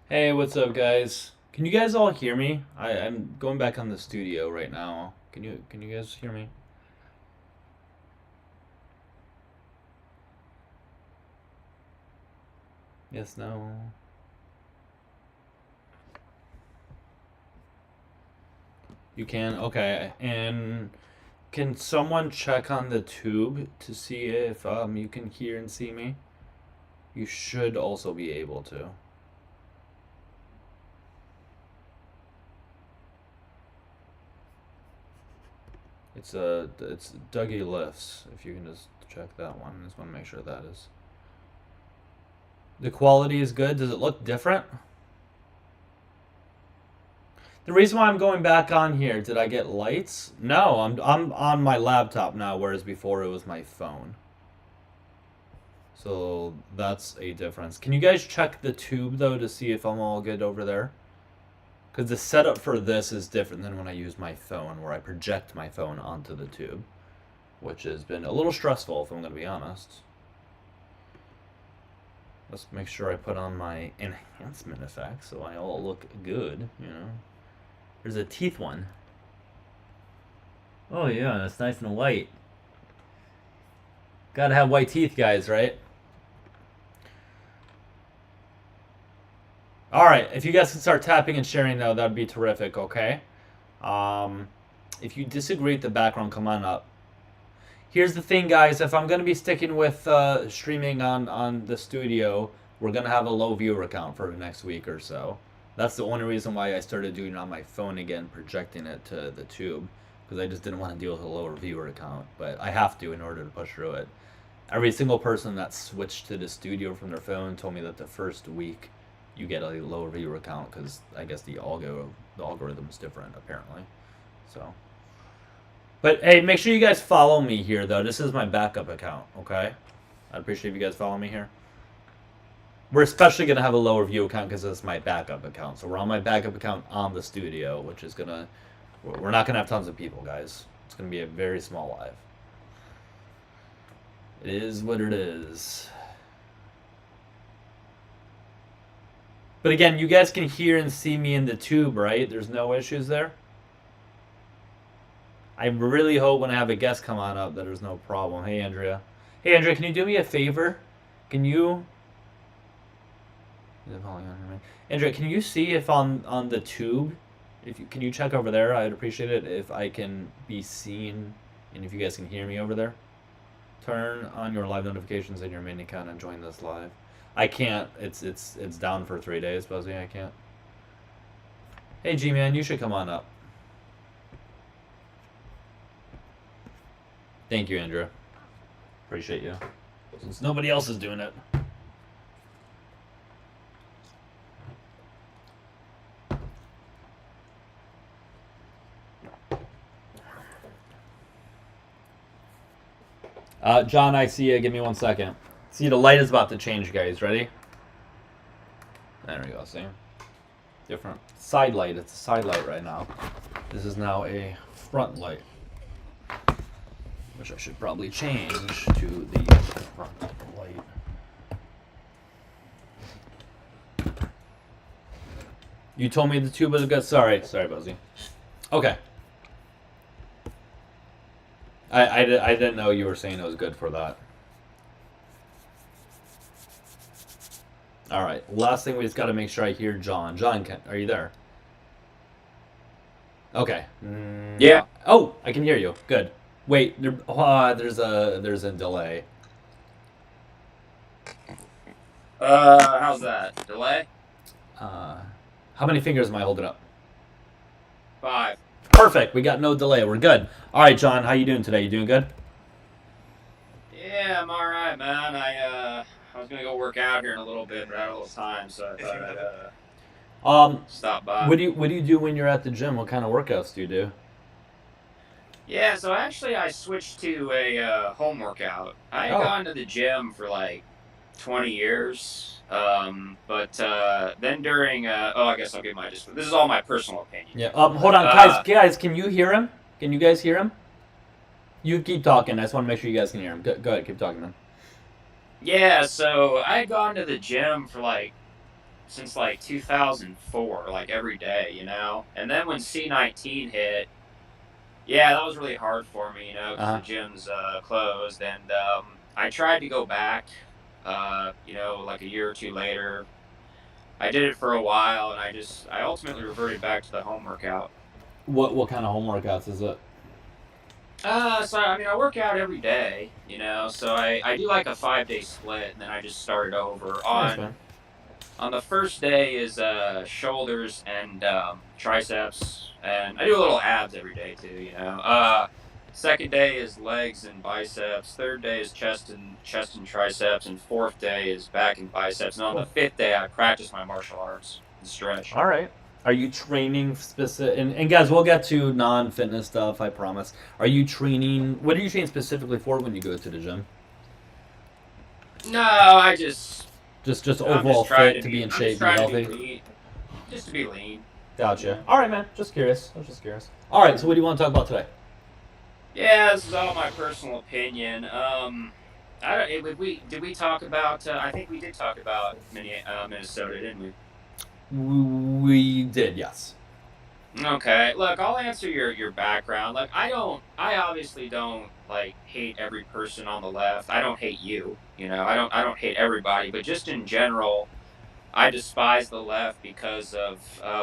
Hey, what's up, guys? Can you guys all hear me? I'm going back on the studio right now. Can you guys hear me? Yes, no. You can? Okay. And can someone check on the tube to see if you can hear and see me? You should also be able to. It's Dougielifts. If you can just check that one, I just want to make sure that is. The quality is good. Does it look different? The reason why I'm going back on here, did I get lights? No, I'm on my laptop now, whereas before it was my phone. So that's a difference. Can you guys check the tube though to see if I'm all good over there? Because the setup for this is different than when I use my phone, where I project my phone onto the tube, which has been a little stressful, if I'm going to be honest. Let's make sure I put on my enhancement effect so I all look good, you know. There's a teeth one. Oh yeah, that's nice and white. Gotta have white teeth, guys, right? Alright, if you guys can start tapping and sharing now, that'd be terrific, okay? If you disagree with the background, come on up. Here's the thing, guys. If I'm going to be sticking with streaming on the studio, we're going to have a low viewer count for the next week or so. That's the only reason why I started doing it on my phone again, projecting it to the tube, because I just didn't want to deal with a lower viewer count. But I have to in order to push through it. Every single person that switched to the studio from their phone told me that the first week you get a lower viewer count, because I guess the algorithm is different, apparently. So... But, hey, make sure you guys follow me here, though. This is my backup account, okay? I'd appreciate if you guys follow me here. We're especially going to have a lower view account because it's my backup account. So we're on my backup account on the studio, which is going to... We're not going to have tons of people, guys. It's going to be a very small live. It is what it is. But again, you guys can hear and see me in the tube, right? There's no issues there? I really hope when I have a guest come on up that there's no problem. Hey, Andrea. Hey, Andrea, can you do me a favor? Can you... Andrea, can you see if on the tube, can you check over there? I'd appreciate it if I can be seen and if you guys can hear me over there. Turn on your live notifications in your main account and join this live. I can't. It's down for 3 days, Buzzy. I can't. Hey, G-Man, you should come on up. Thank you, Andrew. Appreciate you. Since nobody else is doing it. John, I see you. Give me 1 second. See, the light is about to change, guys. Ready? There we go. See? Different side light. It's a side light right now. This is now a front light. Which I should probably change to the front light. You told me the tube was good. Sorry, Buzzy. Okay. I didn't know you were saying it was good for that. All right. Last thing, we just got to make sure I hear John. John, are you there? Okay. Yeah. Oh, I can hear you. Good. Wait, there's a delay. How's that? Delay? How many fingers am I holding up? 5. Perfect. We got no delay. We're good. All right, John. How you doing today? You doing good? Yeah, I'm all right, man. I was gonna go work out here in a little bit, but I had a little time, so I thought I'd stop by. What do you do when you're at the gym? What kind of workouts do you do? Yeah, so actually I switched to a home workout. I had Oh, gone to the gym for like 20 years, but then during I guess I'll give my just this is all my personal opinion. yeah. Hold on, Uh, guys, can you hear him? Can you guys hear him? You keep talking. I just want to make sure you guys can hear him. Go ahead, keep talking, man. yeah, so I had gone to the gym for like since like 2004, like every day, and then when C-19 hit. Yeah, that was really hard for me, Uh because the huh. gym's closed, and I tried to go back, like a year or two later. I did it for a while, and I ultimately reverted back to the home workout. What kind of home workouts is it? So I mean, I work out every day, so I do like a 5 day split, and then I just start over Nice, on man. on the first day is shoulders and triceps, and I do a little abs every day too. Second day is legs and biceps. Third day is chest and triceps, and fourth day is back and biceps. And on the Cool. fifth day, I practice my martial arts and stretch. All right. Are you training specific? And guys, we'll get to non-fitness stuff. I promise. Are you training? What are you training specifically for when you go to the gym? No, Just I'm overall just trying fit to to be be in I'm just shape, be trying to be healthy. lean, just to be lean. Gotcha. Yeah. All right, man. Just curious. I was just curious. All right. So what do you want to talk about today? Yeah, this is all my personal opinion. I don't. Did we talk about? I think we did talk about Minnesota, didn't we? We did, yes. Okay. Look, I'll answer your background. Like, I obviously don't like hate every person on the left. I don't hate you. I don't hate everybody, but just in general, I despise the left because of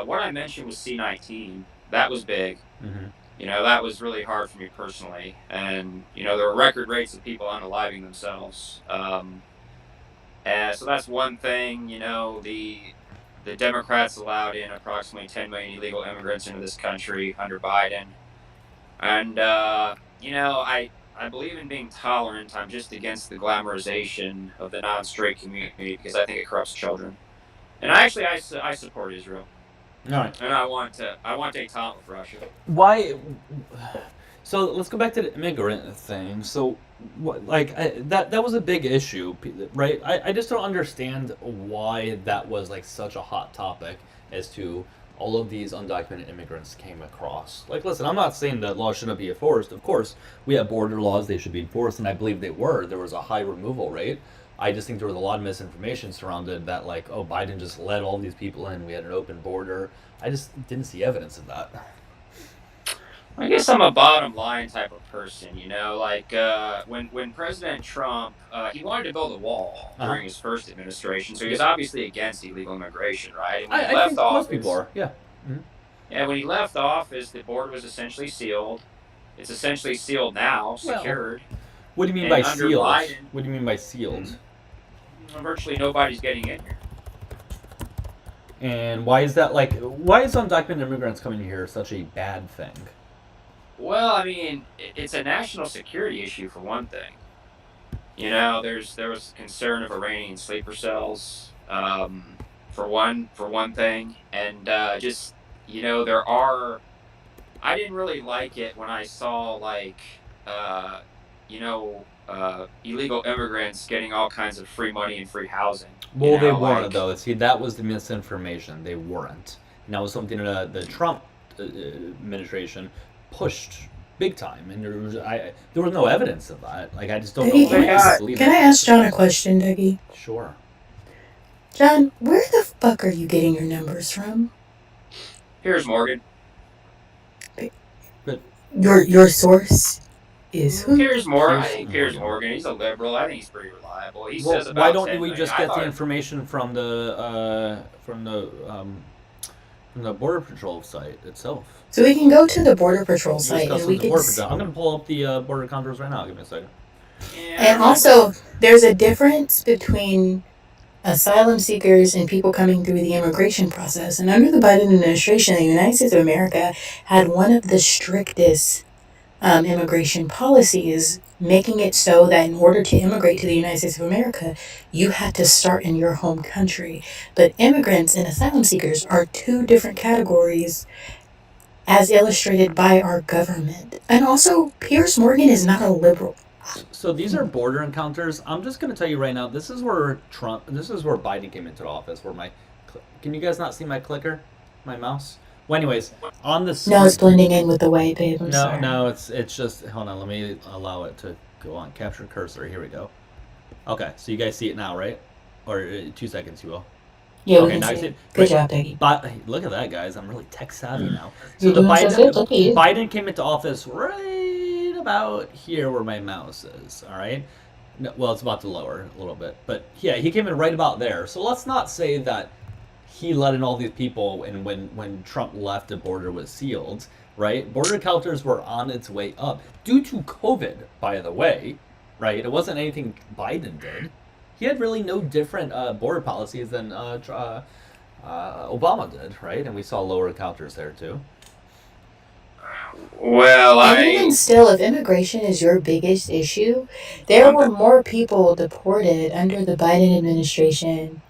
what I mentioned with C-19. That was big. Mm-hmm. That was really hard for me personally, and there were record rates of people unaliving themselves. And so that's one thing. The Democrats allowed in approximately 10 million illegal immigrants into this country under Biden, and I believe in being tolerant. I'm just against the glamorization of the non-straight community because I think it corrupts children. And I support Israel, All right. and I want to take talent with Russia. Why? So let's go back to the immigrant thing. So, that was a big issue, right? I just don't understand why that was like such a hot topic as to all of these undocumented immigrants came across. Like, listen, I'm not saying that laws shouldn't be enforced. Of course, we have border laws; they should be enforced, and I believe they were. There was a high removal rate. I just think there was a lot of misinformation surrounded that, like, oh, Biden just let all these people in. We had an open border. I just didn't see evidence of that. I guess I'm a bottom line type of person, like when President Trump he wanted to build a wall Uh huh. during his first administration, so he was obviously against illegal immigration, right? And when he I left think most people office, are. Yeah. Mhm. yeah, when he left office, the border was essentially sealed. It's essentially sealed now, Well, secured, what do you mean by and under sealed? Biden, What do you mean by sealed? virtually nobody's getting in here. And why is that like? Why is undocumented immigrants coming here such a bad thing? Well, I mean, it's a national security issue for one thing. There was concern of Iranian sleeper cells, for one thing, and just there are. I didn't really like it when I saw like illegal immigrants getting all kinds of free money and free housing. Well, they weren't Like though. See, that was the misinformation. They weren't. And that was something that the Trump administration pushed big time, and there was no evidence of that. Like, I just don't know Dougie, they why people got. believe can I it. ask John a question, Dougie? Sure. John, where the fuck are you getting your numbers from? Here's Morgan. But Your source is who? Piers Morgan. I here's think Piers Morgan. Morgan. He's a liberal. I think he's pretty reliable. He Well, says why about don't 10 we million. just I get the thought. information from the Border Patrol site itself? So we can go to the Border Patrol You just site got and we some can. Border Patrol. I'm gonna pull up the border controls right now. Give me a second. Yeah, And also, there's a difference between asylum seekers and people coming through the immigration process. And under the Biden administration, the United States of America had one of the strictest immigration policies, making it so that in order to immigrate to the United States of America, you had to start in your home country. But immigrants and asylum seekers are two different categories as illustrated by our government. And also, Piers Morgan is not a liberal. So these are border encounters. I'm just going to tell you right now. This is where Biden came into office. Can you guys not see my clicker, my mouse? Well, anyways, on the No, it's blending in with the white, babe. I'm no, sorry. no, it's just hold on. Let me allow it to go on. Capture cursor. Here we go. Okay, so you guys see it now, right? Or 2 seconds, you will. Yeah, we Okay, can now see you see it. it. Good Right. job, Dougie. But look at that, guys. I'm really tech savvy now. So You're the doing so good. Look at you. Biden came into office right about here where my mouse is. All right. No, well, it's about to lower a little bit, but yeah, he came in right about there. So let's not say that he let in all these people, and when Trump left, the border was sealed. Right? Border encounters were on its way up due to COVID, by the way. Right? It wasn't anything Biden did. He had really no different border policies than Obama did, right? And we saw lower encounters there too. Well, And even still, if immigration is your biggest issue, there were more people deported under the Biden administration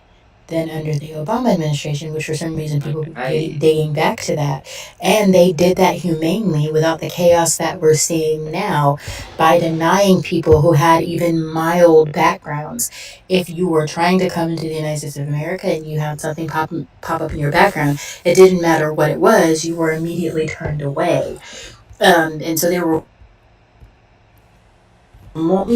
than under the Obama administration, which for some reason people keep digging back to that. And they did that humanely without the chaos that we're seeing now by denying people who had even mild backgrounds. If you were trying to come into the United States of America and you had something pop up in your background, it didn't matter what it was, you were immediately turned away. And so there were more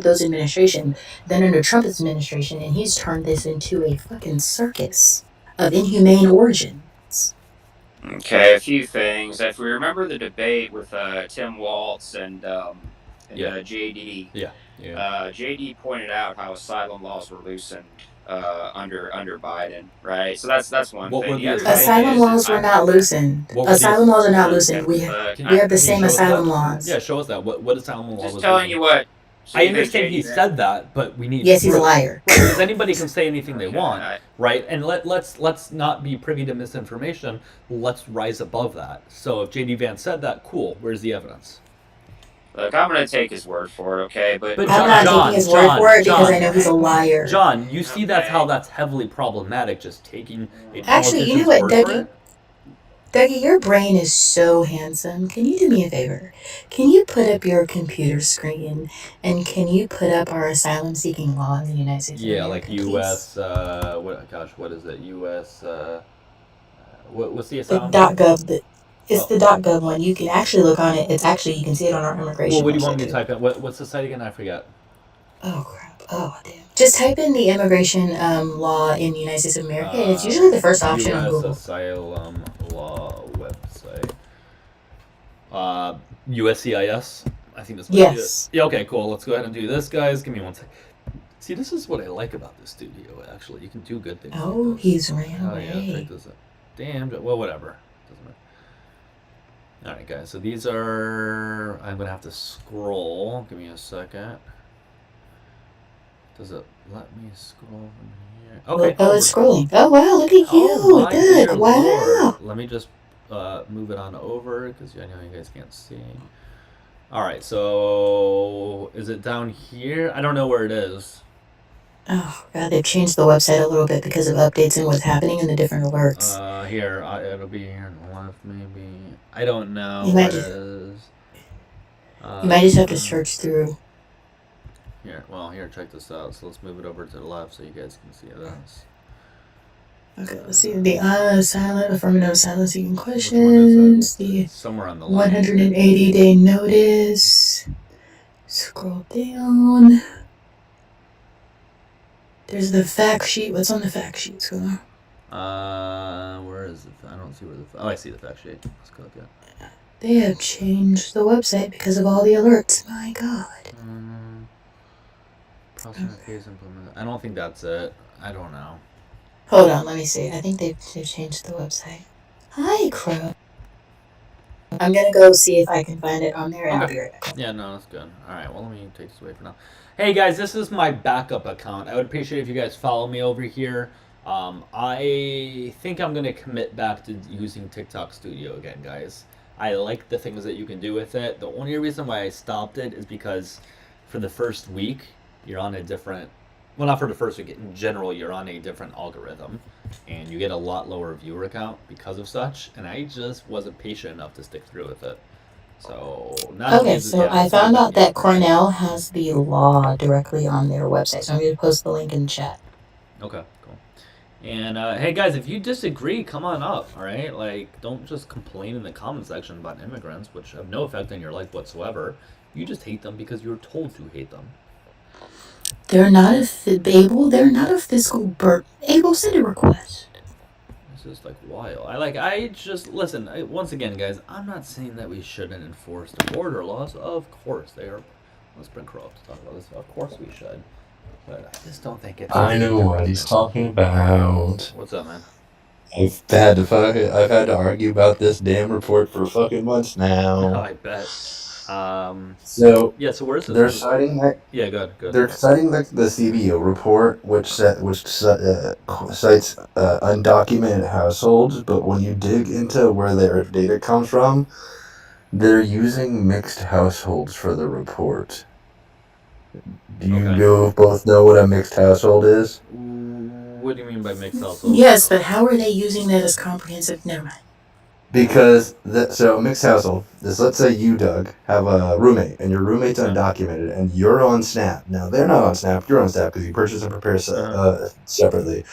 those administration than under Trump's administration, and he's turned this into a fucking circus of inhumane origins. Okay, a few things. If we remember the debate with Tim Waltz and JD, JD pointed out how asylum laws were loosened under Biden, right? So that's one thing. Asylum laws were not loosened. Asylum laws are not loosened. We have the same asylum laws. Yeah, show us that. What asylum law was just telling you what. So I understand he said that, but we need. Yes, he's a liar. Because anybody can say anything they want, right? And let's not be privy to misinformation. Let's rise above that. So if JD Vance said that, cool. Where's the evidence? Look, I'm gonna take his word for it, okay? But I'm not taking his word for it because I know he's a liar. John, you see that's how that's heavily problematic. Just taking. Actually, you know what, Dougie? Dougie, your brain is so handsome. Can you do me a favor? Can you put up your computer screen and can you put up our asylum seeking law in the United States of America, like U.S. What is it? U.S. What's the asylum? The .gov. It's the .gov one. You can actually look on it. It's actually you can see it on our immigration. Well, what do you want me to type in? What's the site again? I forget. Oh crap! Oh damn! Just type in the immigration law in the United States of America, and it's usually the first option on Google. Asylum law website. USCIS. I think that's what it is. Yeah. Okay. Cool. Let's go ahead and do this, guys. Give me 1 second. See, this is what I like about this studio. Actually, you can do good things. Oh, like he's ran away. Oh yeah, check this out. Damn. Well, whatever. Doesn't matter. All right, guys. So these are. I'm gonna have to scroll. Give me a second. Does it let me scroll from here? Okay. Oh, it's scrolling. Oh wow! Look at you. Good. Wow. Lord. Let me just move it on over because I know you guys can't see. All right. So is it down here? I don't know where it is. Oh god, they've changed the website a little bit because of updates and what's happening in the different alerts. Here it'll be here on the left, maybe. I don't know what it is. You might just have to search through. Here, check this out. So let's move it over to the left so you guys can see this. Okay, let's see. The silent affirmative asylum seeking questions. The somewhere on the line. 180-day notice. Scroll down. There's the fact sheet. What's on the fact sheet? Where is it? I don't see where I see the fact sheet. Let's click it. They have changed the website because of all the alerts. My God. I don't think that's it. I don't know. Hold on, let me see. I think they've changed the website. Hi, Crow. I'm gonna go see if I can find it on there and I'll be right back. Yeah, no, that's good. Alright, well, let me take this away for now. Hey, guys, this is my backup account. I would appreciate if you guys follow me over here. I think I'm going to commit back to using TikTok Studio again, guys. I like the things that you can do with it. The only reason why I stopped it is because for the first week, you're on a different. Well, not for the first week. In general, you're on a different algorithm, and you get a lot lower viewer count because of such. And I just wasn't patient enough to stick through with it. So not Okay, so I found out that Cornell has the law directly on their website, so I'm going to post the link in the chat. Okay, cool. And hey, guys, if you disagree, come on up. All right, like don't just complain in the comment section about immigrants, which have no effect on your life whatsoever. You just hate them because you're told to hate them. They're not they're not a fiscal burden. Abel, send a request. This is like wild. I just listen. Once again, guys, I'm not saying that we shouldn't enforce the border laws. Of course, they are. Let's bring Crow up to talk about this. Of course, we should. But I just don't think it's. I know what he's talking about. What's up, man? I've had to argue about this damn report for fucking months now. Oh, I bet. So yeah. So where's this? They're citing that. Yeah, good. They're citing the CBO report, which cites undocumented households, but when you dig into where their data comes from, they're using mixed households for the report. Do you both know what a mixed household is? What do you mean by mixed household? Yes, but how are they using that as comprehensive? Never mind. Because mixed household is, let's say you, Doug, have a roommate, and your roommate's undocumented, and you're on Snap. Now they're not on Snap; you're on Snap because you purchase and prepare separately.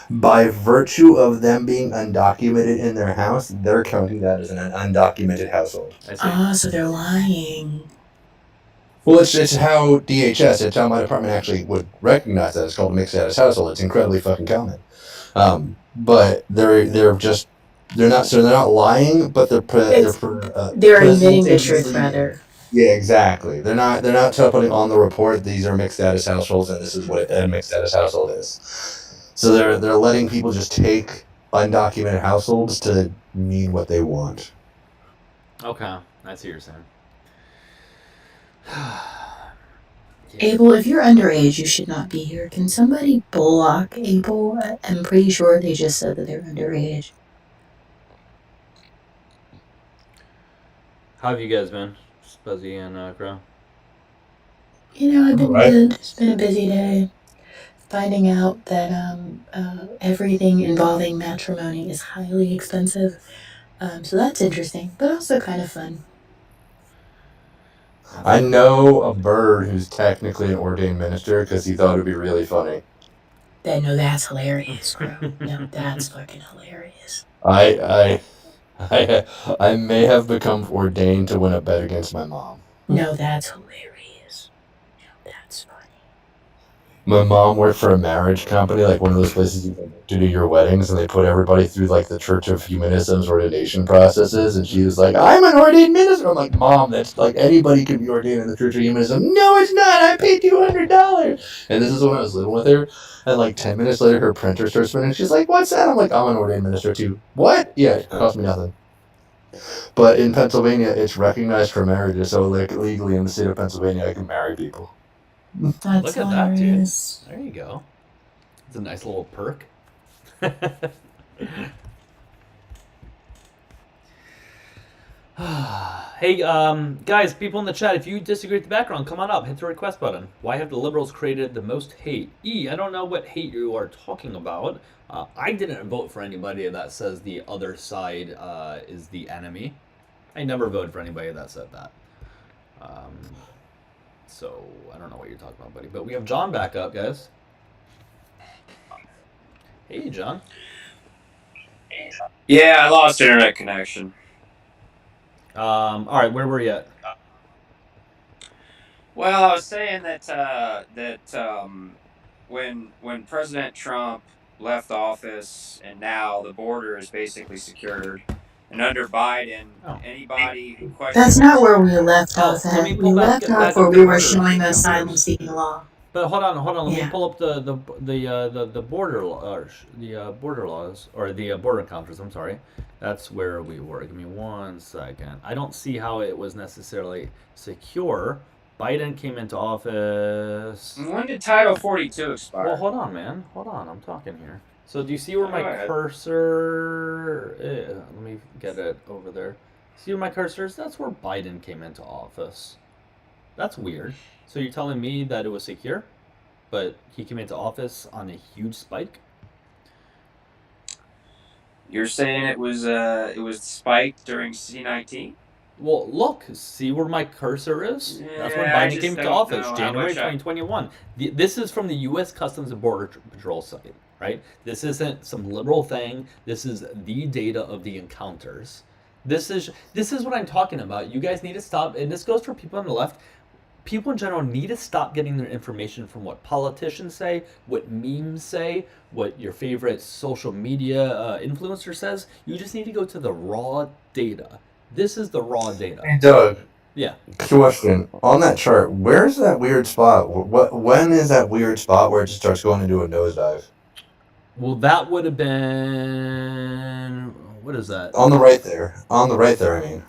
By virtue of them being undocumented in their house, they're counting that as an undocumented household. So they're lying. Well, it's how DHS, it's how my department actually would recognize that. It's called mixed status household. It's incredibly fucking common. But they're not lying, but they're admitting the truth, rather. Yeah, exactly. They're not putting on the report these are mixed status households and this is what a mixed status household is. So they're letting people just take undocumented households to mean what they want. Okay, I see what you're saying. Abel, if you're underage, you should not be here. Can somebody block Abel? I'm pretty sure they just said that they're underage. How have you guys been, Spuzzy and Crow? I've been good. It's been a busy day. Finding out that everything involving matrimony is highly expensive. So that's interesting, but also kind of fun. I know a bird who's technically an ordained minister because he thought it would be really funny. No, that's hilarious, bro. No, that's fucking hilarious. I may have become ordained to win a bet against my mom. No, that's hilarious. No, that's funny. My mom worked for a marriage company, like one of those places you can do your weddings, and they put everybody through like the Church of Humanism's ordination processes, and she was like, I'm an ordained minister. I'm like, Mom, that's like anybody can be ordained in the Church of Humanism. No, it's not. I paid $200. And this is when I was living with her, and like 10 minutes later, her printer starts spinning. She's like, what's that? I'm like, I'm an ordained minister too. What? Yeah, it cost me nothing. But in Pennsylvania, it's recognized for marriages, so like legally in the state of Pennsylvania, I can marry people. That's Look at that, dude. There you go. It's a nice little perk. Hey, guys, people in the chat, if you disagree with the background, come on up. Hit the request button. Why have the liberals created the most hate? I don't know what hate you are talking about. I didn't vote for anybody that says the other side is the enemy. I never voted for anybody that said that. So I don't know what you're talking about, buddy. But we have John back up, guys. Hey, John. Yeah, I lost internet connection. All right, where were you at? Well, I was saying that when President Trump left office and now the border is basically secured, and under Biden, anybody who questions... That's not where we left off at. We left off where we were showing the asylum-seeking law. But hold on. Let me pull up the border border laws or the border encounters. I'm sorry, that's where we were. Give me 1 second. I don't see how it was necessarily secure. Biden came into office. When did Title 42 expire? Well, hold on, man. Hold on. I'm talking here. So do you see where my cursor is? Let me get it over there. See where my cursor is? That's where Biden came into office. That's weird. So you're telling me that it was secure, but he came into office on a huge spike? You're saying it was spiked during C-19? Well, look, see where my cursor is? That's when Yeah, I Biden just came into don't office, know how January much 2021. This is from the U.S. Customs and Border Patrol site, right? This isn't some literal thing. This is the data of the encounters. This is what I'm talking about. You guys need to stop, and this goes for people on the left. People in general need to stop getting their information from what politicians say, what memes say, what your favorite social media influencer says. You just need to go to the raw data. This is the raw data. Hey, Doug. Yeah. Question on that chart. Where's that weird spot? When is that weird spot where it just starts going into a nosedive? Well, that would have been, what is that? On the right there. On the right there. I mean,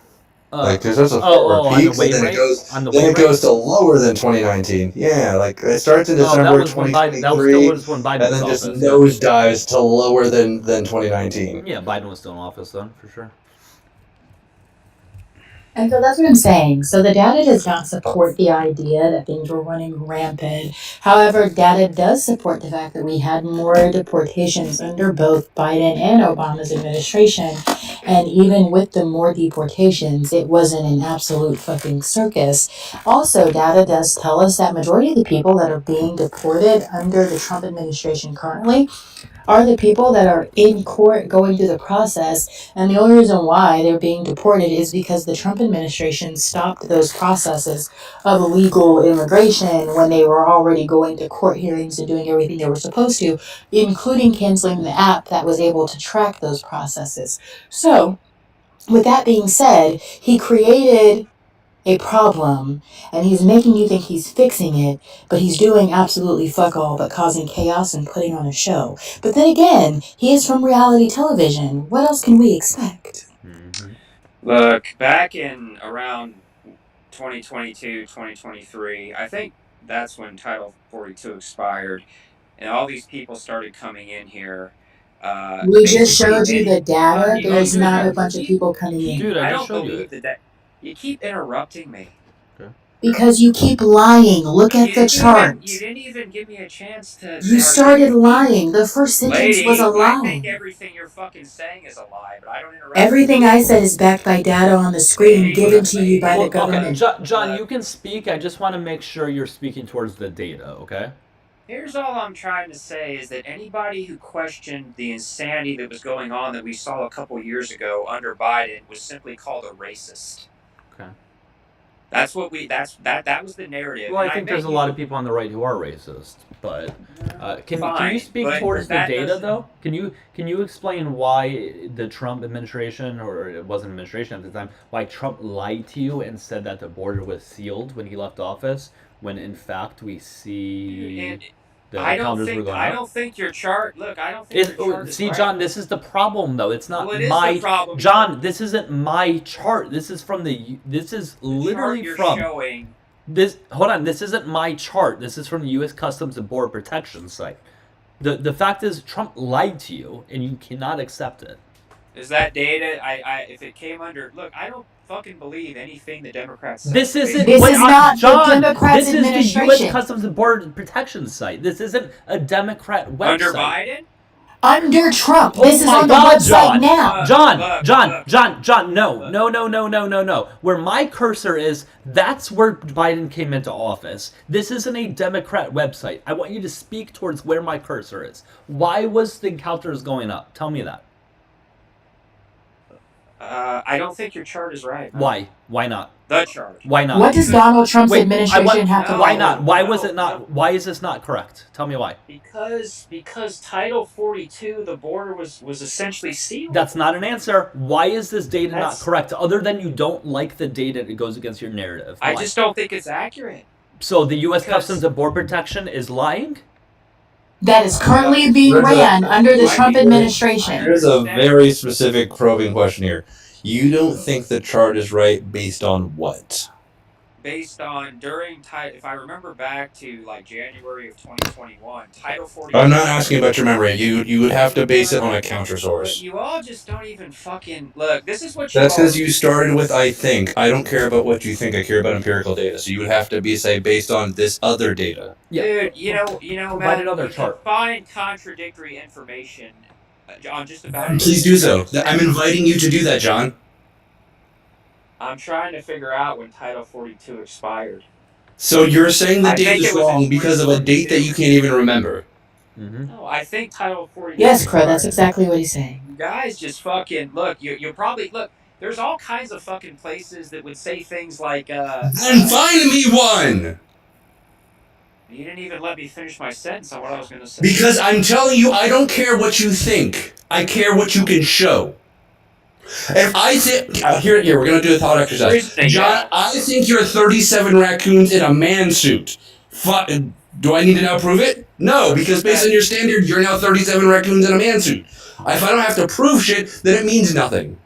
like because there's a forward on the peak, and wave then rate? it goes. On the Then wave it goes rate? to lower than 2019. Yeah, like it starts in Oh, that December was when Biden. That was 2023, still when Biden and was then in just office. Yeah. nosedives to lower than 2019. Yeah, Biden was still in office then, for sure. And so that's what I'm saying. So the data does not support the idea that things were running rampant. However, data does support the fact that we had more deportations under both Biden and Obama's administration. And even with the more deportations, it wasn't an absolute fucking circus. Also, data does tell us that majority of the people that are being deported under the Trump administration currently are the people that are in court going through the process, and the only reason why they're being deported is because the Trump administration stopped those processes of illegal immigration when they were already going to court hearings and doing everything they were supposed to, including canceling the app that was able to track those processes. So, with that being said, he created a problem, and he's making you think he's fixing it, but he's doing absolutely fuck all but causing chaos and putting on a show. But then again, he is from reality television. What else can we expect? Mm-hmm. Look, back in around 2022, 2023, I think that's when Title 42 expired, and all these people started coming in here. We just Basically, showed you the data. There's not a you bunch of keep, people coming in. Dude, I I just don't showed you believe it. that you keep interrupting me. Because you keep lying. Look at the chart. You didn't even give me a chance to. You started lying. The first sentence was a I think lie. everything you're fucking saying is a lie, but I don't interrupt. Everything I said is backed by data on the screen given to you by the Look, okay, government. John, you can speak. I just want to make sure you're speaking towards the data, okay? Here's all I'm trying to say is that anybody who questioned the insanity that was going on that we saw a couple years ago under Biden was simply called a racist. Okay. That's what that was the narrative. Well, I think there's a lot of people on the right who are racist, but can you speak towards the data though? Can you explain why the Trump administration, or it wasn't administration at the time, why Trump lied to you and said that the border was sealed when he left office, when in fact we see the encounters were going up? I don't think your chart. Look, I don't think your chart is see, right. John, this is the problem though. It's not Well, it my is the problem. John. This isn't my chart. This is from the. This is literally you're from. Showing. This hold on. This isn't my chart. This is from the U.S. Customs and Border Protection site. The fact is, Trump lied to you, and you cannot accept it. Is that data? If it came under, look, I don't fucking believe anything the Democrats say. This isn't. This is not John, the Democrats' this is the administration. U.S. Customs and Border Protection site. This isn't a Democrat website. Under Biden? Under Trump. Oh This is on the website now. John, no. Where my cursor is, that's where Biden came into office. This isn't a Democrat website. I want you to speak towards where my cursor is. Why was the encounters going up? Tell me that. I don't think your chart is right. No. Why? Why not? The chart. Why not? What does Donald Trump's administration have to Why do? not? Why was it not? Why is this not correct? Tell me why. Because Title 42, the border was essentially sealed. That's not an answer. Why is this data not correct? Other than you don't like the data that goes against your narrative. Why? I just don't think it's accurate. So the U.S. Customs and Border Protection is lying? That is currently being ran under the Trump administration. Here's a very specific probing question here. You don't think the chart is right based on what? based on if I remember back to like January of 2021, Title 42. I'm not asking about your memory. You would have to base it on a counter But source. you all just don't even fucking look. This is what you That's all because do. you started with I think. I don't care about what you think. I care about empirical data. So you would have to be say based on this other data. Dude, you know, Provide man, another you can chart. find contradictory information on just about Please anything. do so. I'm inviting you to do that, John. I'm trying to figure out when Title 42 expired. So you're saying the I date think is it was in wrong because of a date that 2022. you can't even remember. No, I think Title 42 Yes, Crow, that's expired. exactly what he's saying. You guys just fucking look. You probably look. There's all kinds of fucking places that would say things like, Then find me one! You didn't even let me finish my sentence on what I was going to say. Because I'm telling you, I don't care what you think. I care what you can show. If I think here, we're gonna do a thought exercise. John, I think you're 37 raccoons in a man suit. Do I need to now prove it? No, because based on your standard, you're now 37 raccoons in a man suit. If I don't have to prove shit, then it means nothing.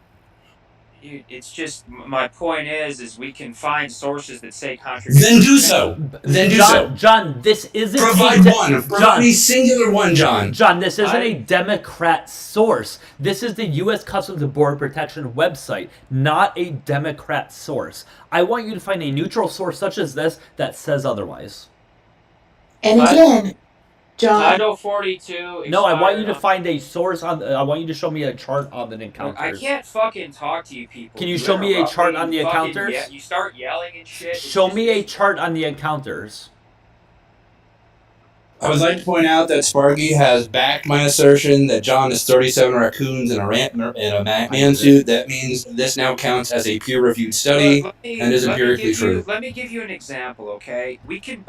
It's just my point is we can find sources that say contradictory. Then do so. Then do so. John, this isn't provide one. Provide a singular one, John. John, this isn't a Democrat source. This is the U.S. Customs and Border Protection website, not a Democrat source. I want you to find a neutral source such as this that says otherwise. And again, John. Title 42. No, I want you to find a source on. I want you to show me a chart on the encounters. I can't fucking talk to you people. Can you show me a chart on the encounters? You start yelling and shit. Show me a chart on the encounters. I would like to point out that Sparky has backed my assertion that John is 37 raccoons in a man suit. That means this now counts as a peer-reviewed study and is empirically true. Let me give you an example, okay?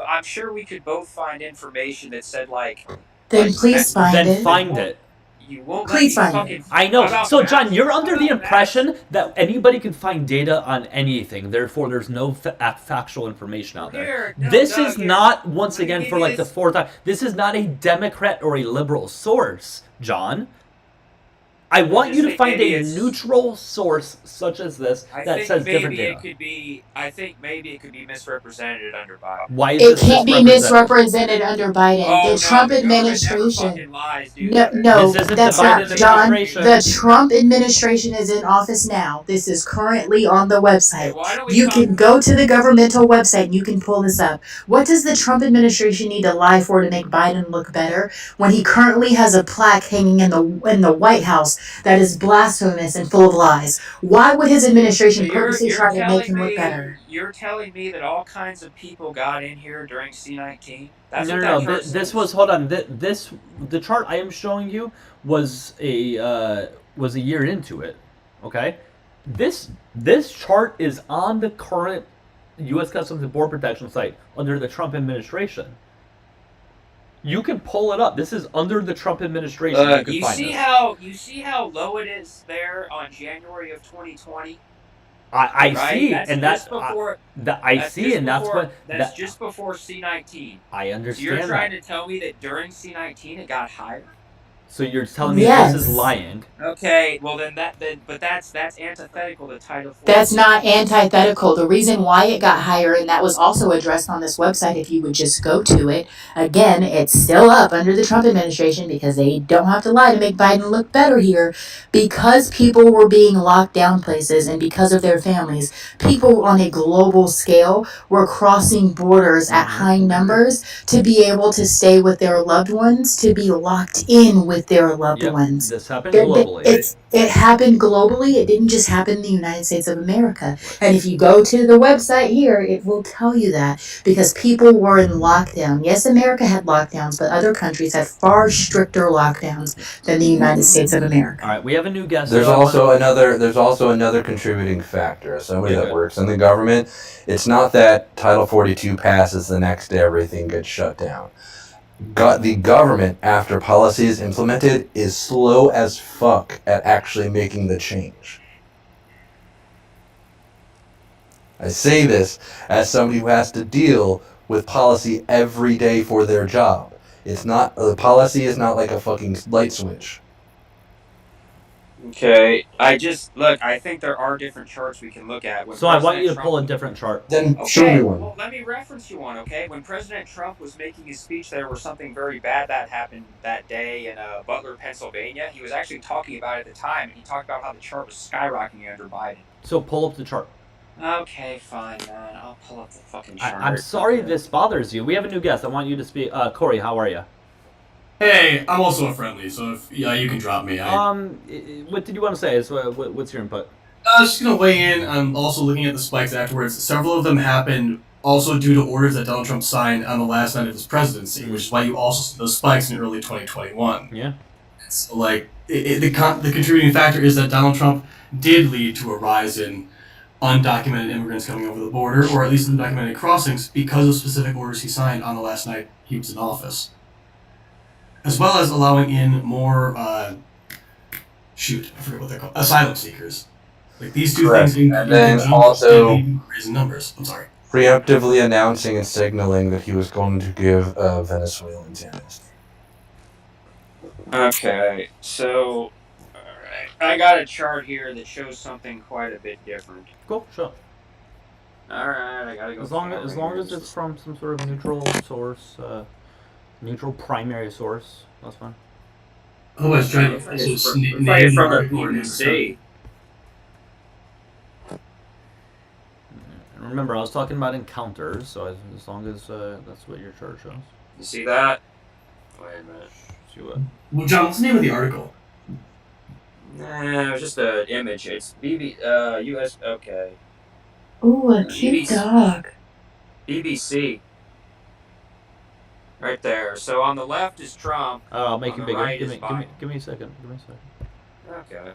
I'm sure we could both find information that said like. Then please find it. Then find it. You won't please find it. I know. So, John, you're under the impression that anybody can find data on anything. Therefore, there's no factual information out there. This is not, once again, for like the fourth time, this is not a Democrat or a liberal source, John. I want you to find a neutral source such as this that says different data. I think maybe it could be misrepresented under Biden. Why is it can't be misrepresented under Biden. The Trump administration. No, that's not John. The Trump administration is in office now. This is currently on the website. You can go to the governmental website and you can pull this up. What does the Trump administration need to lie for to make Biden look better when he currently has a plaque hanging in the White House that is blasphemous and full of lies? Why would his administration purposely try to make him look better? You're telling me that all kinds of people got in here during C-19? No. This was, hold on. The chart I am showing you was a year into it. Okay, this chart is on the current U.S. Customs and Border Protection site under the Trump administration. You can pull it up. This is under the Trump administration. You see how low it is there on January of 2020. I see, that's and that's before. That's just before C-19. I understand. So you're trying to tell me that during C-19 it got higher? So you're telling me this is lying? Okay, well but that's antithetical to Title 42. That's not antithetical. The reason why it got higher, and that was also addressed on this website, if you would just go to it, again, it's still up under the Trump administration because they don't have to lie to make Biden look better here. Because people were being locked down places and because of their families, people on a global scale were crossing borders at high numbers to be able to stay with their loved ones, to be locked in with their loved ones. This happened globally. It happened globally. It didn't just happen in the United States of America. And if you go to the website here, it will tell you that because people were in lockdown. Yes, America had lockdowns, but other countries had far stricter lockdowns than the United States of America. All right, we have a new guest. There's also another contributing factor. As somebody that works in the government, it's not that Title 42 passes the next day everything gets shut down. The government, after policy is implemented, is slow as fuck at actually making the change. I say this as somebody who has to deal with policy every day for their job. The policy is not like a fucking light switch. Okay, I think there are different charts we can look at. When So I want you to President pull a Trump, different chart. Then show okay, me one. well, let me reference you one. Okay, when President Trump was making his speech, there was something very bad that happened that day in Butler, Pennsylvania. He was actually talking about it at the time, and he talked about how the chart was skyrocketing under Biden. So pull up the chart. Okay, fine, man. I'll pull up the fucking chart. I'm sorry this bothers you. We have a new guest. I want you to speak. Corey, how are you? Hey, I'm also a friendly, so if you can drop me. What did you want to say? What's your input? I was just gonna weigh in. I'm also looking at the spikes afterwards. Several of them happened also due to orders that Donald Trump signed on the last night of his presidency, which is why you also see those spikes in early 2021. Yeah. So, like, the contributing factor is that Donald Trump did lead to a rise in undocumented immigrants coming over the border, or at least undocumented crossings, because of specific orders he signed on the last night he was in office. As well as allowing in more, I forget what they're called, asylum seekers. Like, these two Correct. things And then also raising numbers. I'm sorry. Preemptively announcing and signaling that he was going to give Venezuelans amnesty. Okay, so, alright. I got a chart here that shows something quite a bit different. Cool, sure. Alright, I gotta go. As long as it's from some sort of neutral source, neutral primary source, that's fine. Otherwise, trying to from the BBC. And remember, I was talking about encounters, so as long as that's what your chart shows. You see that? Wait a minute. See what? Well, John, what's the name of the article? Nah, it was just an image. It's US. Okay. Ooh, a cute dog. BBC. Right there. So on the left is Trump. I'll make On it the bigger. right Give is me Biden. a second. Give me a second. Okay.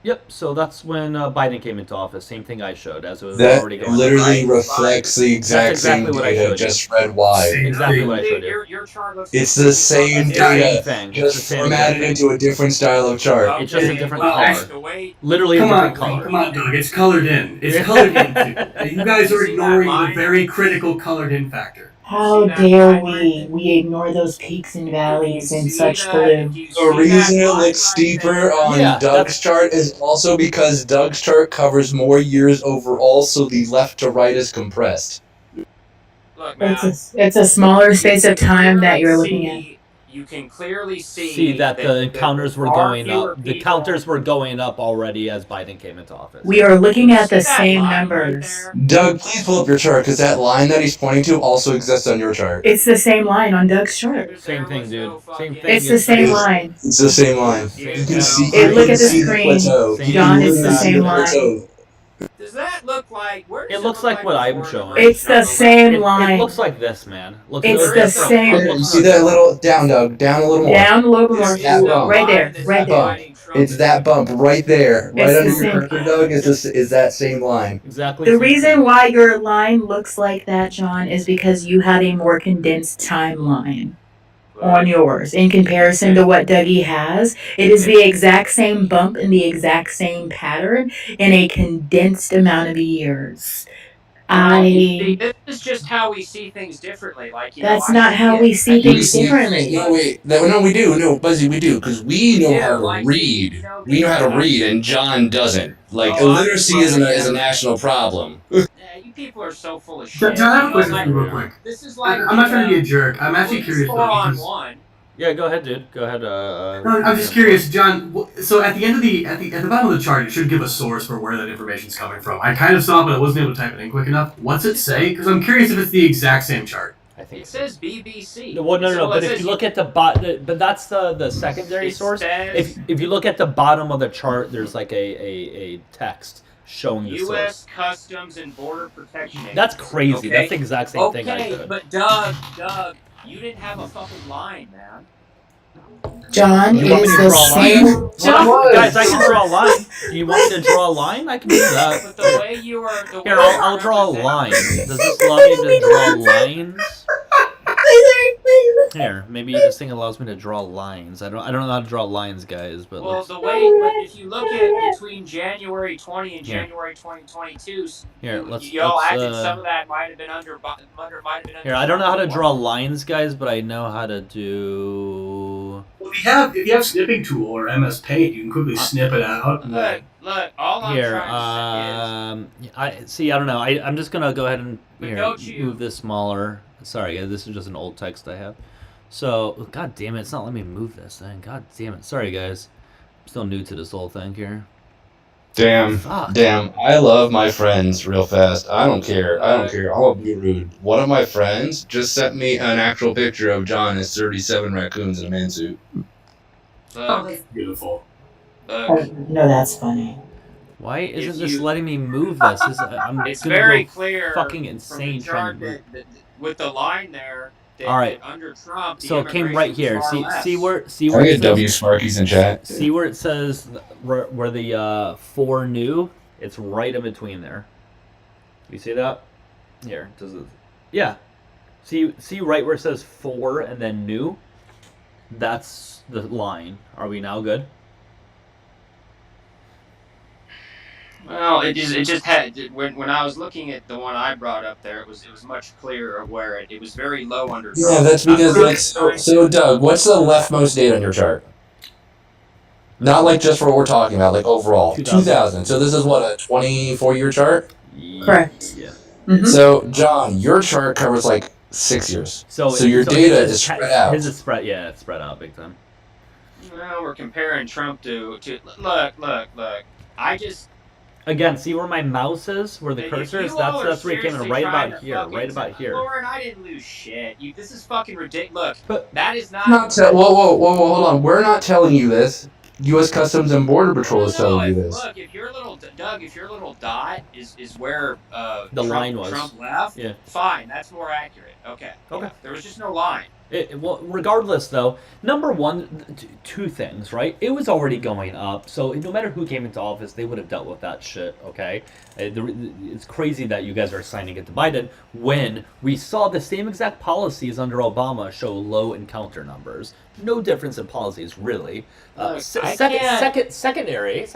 Yep. So that's when Biden came into office. Same thing I showed, as it was That already going. literally Right. reflects the exact That's exactly same what I data, showed you. just read wide. Exactly what I showed you. Your chart looks. It's the same It's the data, same thing. It's the just same formatted thing. into a different style of chart. It's just a Okay, different well, color. the way- Literally a Come different on, color. come on, Doug. It's colored in. It's colored in. Too. You guys are See that ignoring the line? very critical colored in factor. How See that dare line right we? there? We ignore those peaks and valleys You in see such that? blue. If you The see reason that it line looks right steeper there- on Yeah, Doug's chart is also because Doug's chart covers more years overall, so the left to right is compressed. Look, man. It's a smaller space of time that you're looking at. You can clearly See that the encounters were far going fewer up. The people- counters were going up already as Biden came into office. We are looking at the See that same line right numbers. there? Doug, please pull up your chart, because that line that he's pointing to also exists on your chart. It's the same line on Doug's chart. Same thing, dude. Same thing. It's the same line. It's the same line. Same You can thing. see, Hey, you look can at the see screen. plateau. Same You John, can it's the literally see same plateau. Does that look like? Where does It looks like what I'm showing. It's the same It line. looks like this, man. Look, It's look the at same- look, You see that little down, Doug? Down a little more. Down a little more. It's that bump. Right there. Right Bump. there. It's that bump right there, right It's under the your same- cursor, Doug. Is that same line? Exactly. The same reason thing. why your line looks like that, John, is because you had a more condensed timeline on yours in comparison to what Dougie has. It is the exact same bump and the exact same pattern in a condensed amount of years. This is just how we see things differently. Like, That's not how we see things differently. No, wait. No, we do. No, Buzzy, we do. Because we know how to like, read. you know, We know how to read, and John doesn't. Like, Oh, illiteracy is a national problem. Yeah, you people are so full of shit. John, I have a You know, question like, for you real quick. This is like I'm not trying to be a jerk. I'm actually curious. 4 though, on because- 1. Yeah, go ahead, dude. Go ahead. No, I'm just curious, John. So at the end of at the bottom of the chart, it should give a source for where that information's coming from. I kind of saw it, but I wasn't able to type it in quick enough. What's it say? Because I'm curious if it's the exact same chart. I think It says BBC. Well, no. So But it if says- you look at the but that's the secondary it source. says If you look at the bottom of the chart, there's like a text showing the source. U.S. Customs and Border Protection. That's crazy. Okay. That's the exact same thing I Okay, did. but Doug, you didn't have a fucking line, man. John, You it want me is to the draw a line? same. Well, guys, I can draw a line. Do you want me to draw a line? I can do that. But the way you are, the Here, way I'll draw a line. Does this allow me to draw lines? Here, maybe this thing allows me to draw lines. I don't know how to draw lines, guys. But Well, let's, the way, if you look at between January 20 and Here. January 2022, here, let's. y'all let's, acted some of that might have been might have been Here, I don't know how to draw lines, guys, but I know how to do. Ooh. If you have snipping tool or MS Paint, you can quickly snip it out. Look, all I'm Here, trying to say I don't know. I'm just gonna go ahead and But here, don't you- move this smaller. Sorry, guys, this is just an old text I have. So, god damn it, it's not letting me move this thing. God damn it. Sorry, guys. I'm still new to this whole thing here. Damn. Fuck. Damn. I love my friends real fast. I don't care. I'll be rude. One of my friends just sent me an actual picture of John as 37 raccoons in a man suit. look, Beautiful. No, that's funny. Why isn't If this you- letting me move this? I'm it's gonna very go clear fucking from insane the trying chart to move. that with the line there. That, All right. that under Trump, the So it came right immigration here. was far See less. where Can I it get W says, Sparkies in chat? see where it says where the 4 new? It's right in between there. You see that? Here, does it? Yeah. See right where it says 4 and then new? That's the line. Are we now good? Well, it just had when I was looking at the one I brought up there, it was much clearer of where it was very low under Trump. Yeah, that's because I'm like so Doug, what's the leftmost date on your chart? Not like just for what we're talking about, like overall. 2000. So this is what, a 24-year chart? Correct. Yeah. Mm-hmm. So John, your chart covers like 6 years. So your data is spread out. His is spread. Yeah, it's spread out big time. Well, we're comparing Trump to look. I just Again, see where my mouse is, where the if cursor you is. all are That's where it came in. seriously Right trying about to here. fucking Right about here. Lauren, I didn't lose shit. This is fucking ridiculous. Look, But that is not. Whoa, hold on. We're not telling you this. U.S. Customs and Border Patrol is telling you this. Look, if your little Doug, if your little dot is where The Trump, line was. Trump left, Yeah. fine, that's more accurate. Okay. Okay. Yeah, there was just no line. Well, regardless, though, number one, two things, right? It was already going up, so no matter who came into office, they would have dealt with that shit, okay? It's crazy that you guys are assigning it to Biden when we saw the same exact policies under Obama show low encounter numbers. No difference in policies, really. Look, Secondary,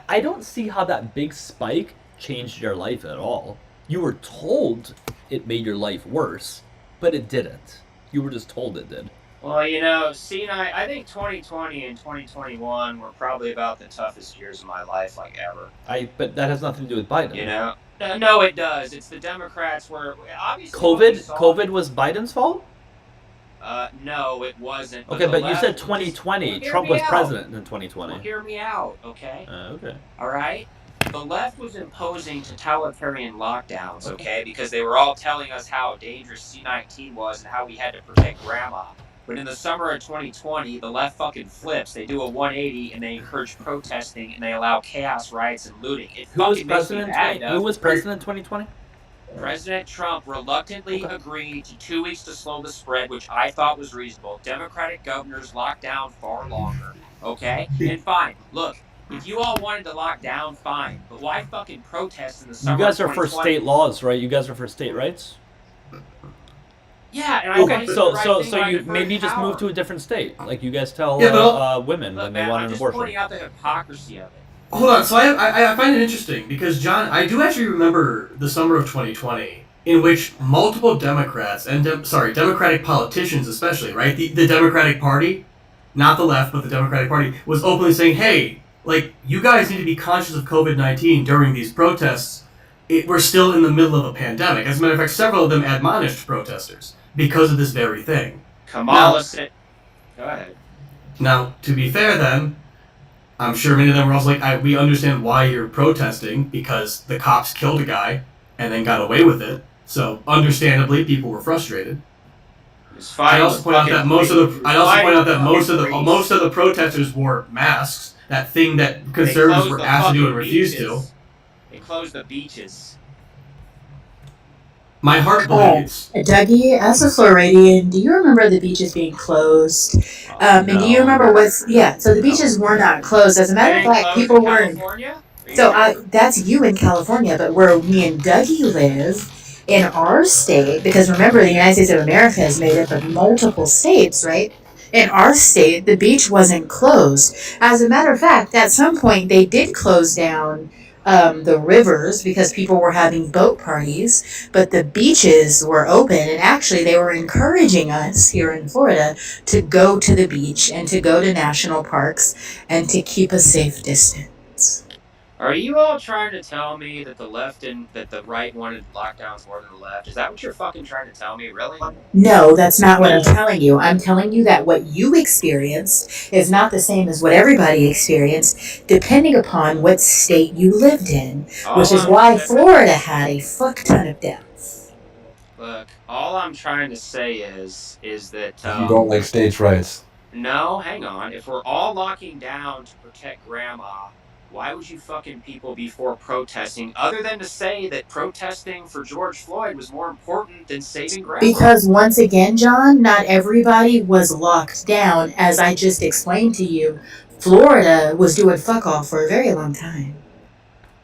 I don't see how that big spike changed your life at all. You were told it made your life worse, but it didn't. You were just told it did. Well, I think 2020 and 2021 were probably about the toughest years of my life, like ever. But that has nothing to do with Biden. No, it does. It's the Democrats were obviously. COVID was Biden's fault? No, it wasn't. Okay, but you left said 2020. Hear Trump me was out. president in 2020. Well, hear me out, okay? Okay. All right? The left was imposing totalitarian lockdowns, okay? Because they were all telling us how dangerous C-19 was and how we had to protect grandma. But in the summer of 2020, the left fucking flips. They do a 180 and they encourage protesting and they allow chaos, riots, and looting. Who was president in 2020? President Trump reluctantly agreed to 2 weeks to slow the spread, which I thought was reasonable. Democratic governors locked down far longer, okay? And fine, look, if you all wanted to lock down, fine. But why fucking protest in the summer You guys of are for 2020? state laws, right? You guys are for state rights? Yeah, and I think Okay, it's so the right so thing so by you diverse maybe just power. move to a different state, like you guys tell Yeah, but women Look, when they man, want I'm an just abortion. pointing out the hypocrisy of it. Hold on. So I find it interesting because, John, I do actually remember the summer of 2020 in which multiple Democrats and Democratic politicians especially, right? The Democratic Party, not the left, but the Democratic Party, was openly saying, hey, like, you guys need to be conscious of COVID-19 during these protests. We're still in the middle of a pandemic. As a matter of fact, several of them admonished protesters because of this very thing. Kamala said... Go ahead. Now, to be fair then, I'm sure many of them were also like, we understand why you're protesting, because the cops killed a guy and then got away with it. So, understandably, people were frustrated. I also point out that most of the protesters wore masks. That thing that conservatives were asked to do and refused to. They closed the beaches. My heart bleeds. Dougie, as a Floridian, do you remember the beaches being closed? And do you remember so the beaches were not closed. As a matter of fact, people weren't. So that's you in California, but where me and Dougie live, in our state, because remember the United States of America is made up of multiple states, right? In our state, the beach wasn't closed. As a matter of fact, at some point they did close down the rivers because people were having boat parties, but the beaches were open. And actually, they were encouraging us here in Florida to go to the beach and to go to national parks and to keep a safe distance. Are you all trying to tell me that the right wanted lockdowns more than the left? Is that what you're fucking trying to tell me? Really? No, that's not what I'm telling you. I'm telling you that what you experienced is not the same as what everybody experienced, depending upon what state you lived in, which is why Florida had a fuck ton of deaths. Look, all I'm trying to say is that You don't like states' rights. no, hang on. If we're all locking down to protect grandma, why would you fucking people be for protesting other than to say that protesting for George Floyd was more important than saving grandma? Because once again, John, not everybody was locked down. As I just explained to you, Florida was doing fuck all for a very long time.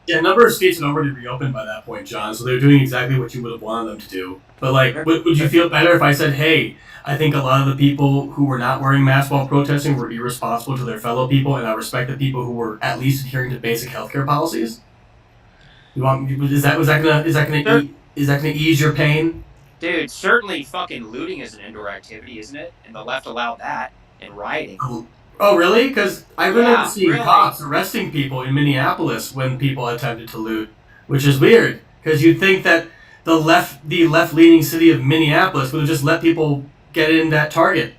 Yeah, a number of states had already reopened by that point, John, so they're doing exactly what you would have wanted them to do. But, like, would you feel better if I said, hey, I think a lot of the people who were not wearing masks while protesting were irresponsible to their fellow people, and I respect the people who were at least adhering to basic healthcare policies? You want? Is that gonna ease your pain? Dude, certainly fucking looting is an indoor activity, isn't it? And the left allowed that, and rioting. Oh, really? Because I remember seeing cops arresting people in Minneapolis when people attempted to loot, which is weird. Because you'd think that the left-leaning city of Minneapolis would have just let people get in that Target.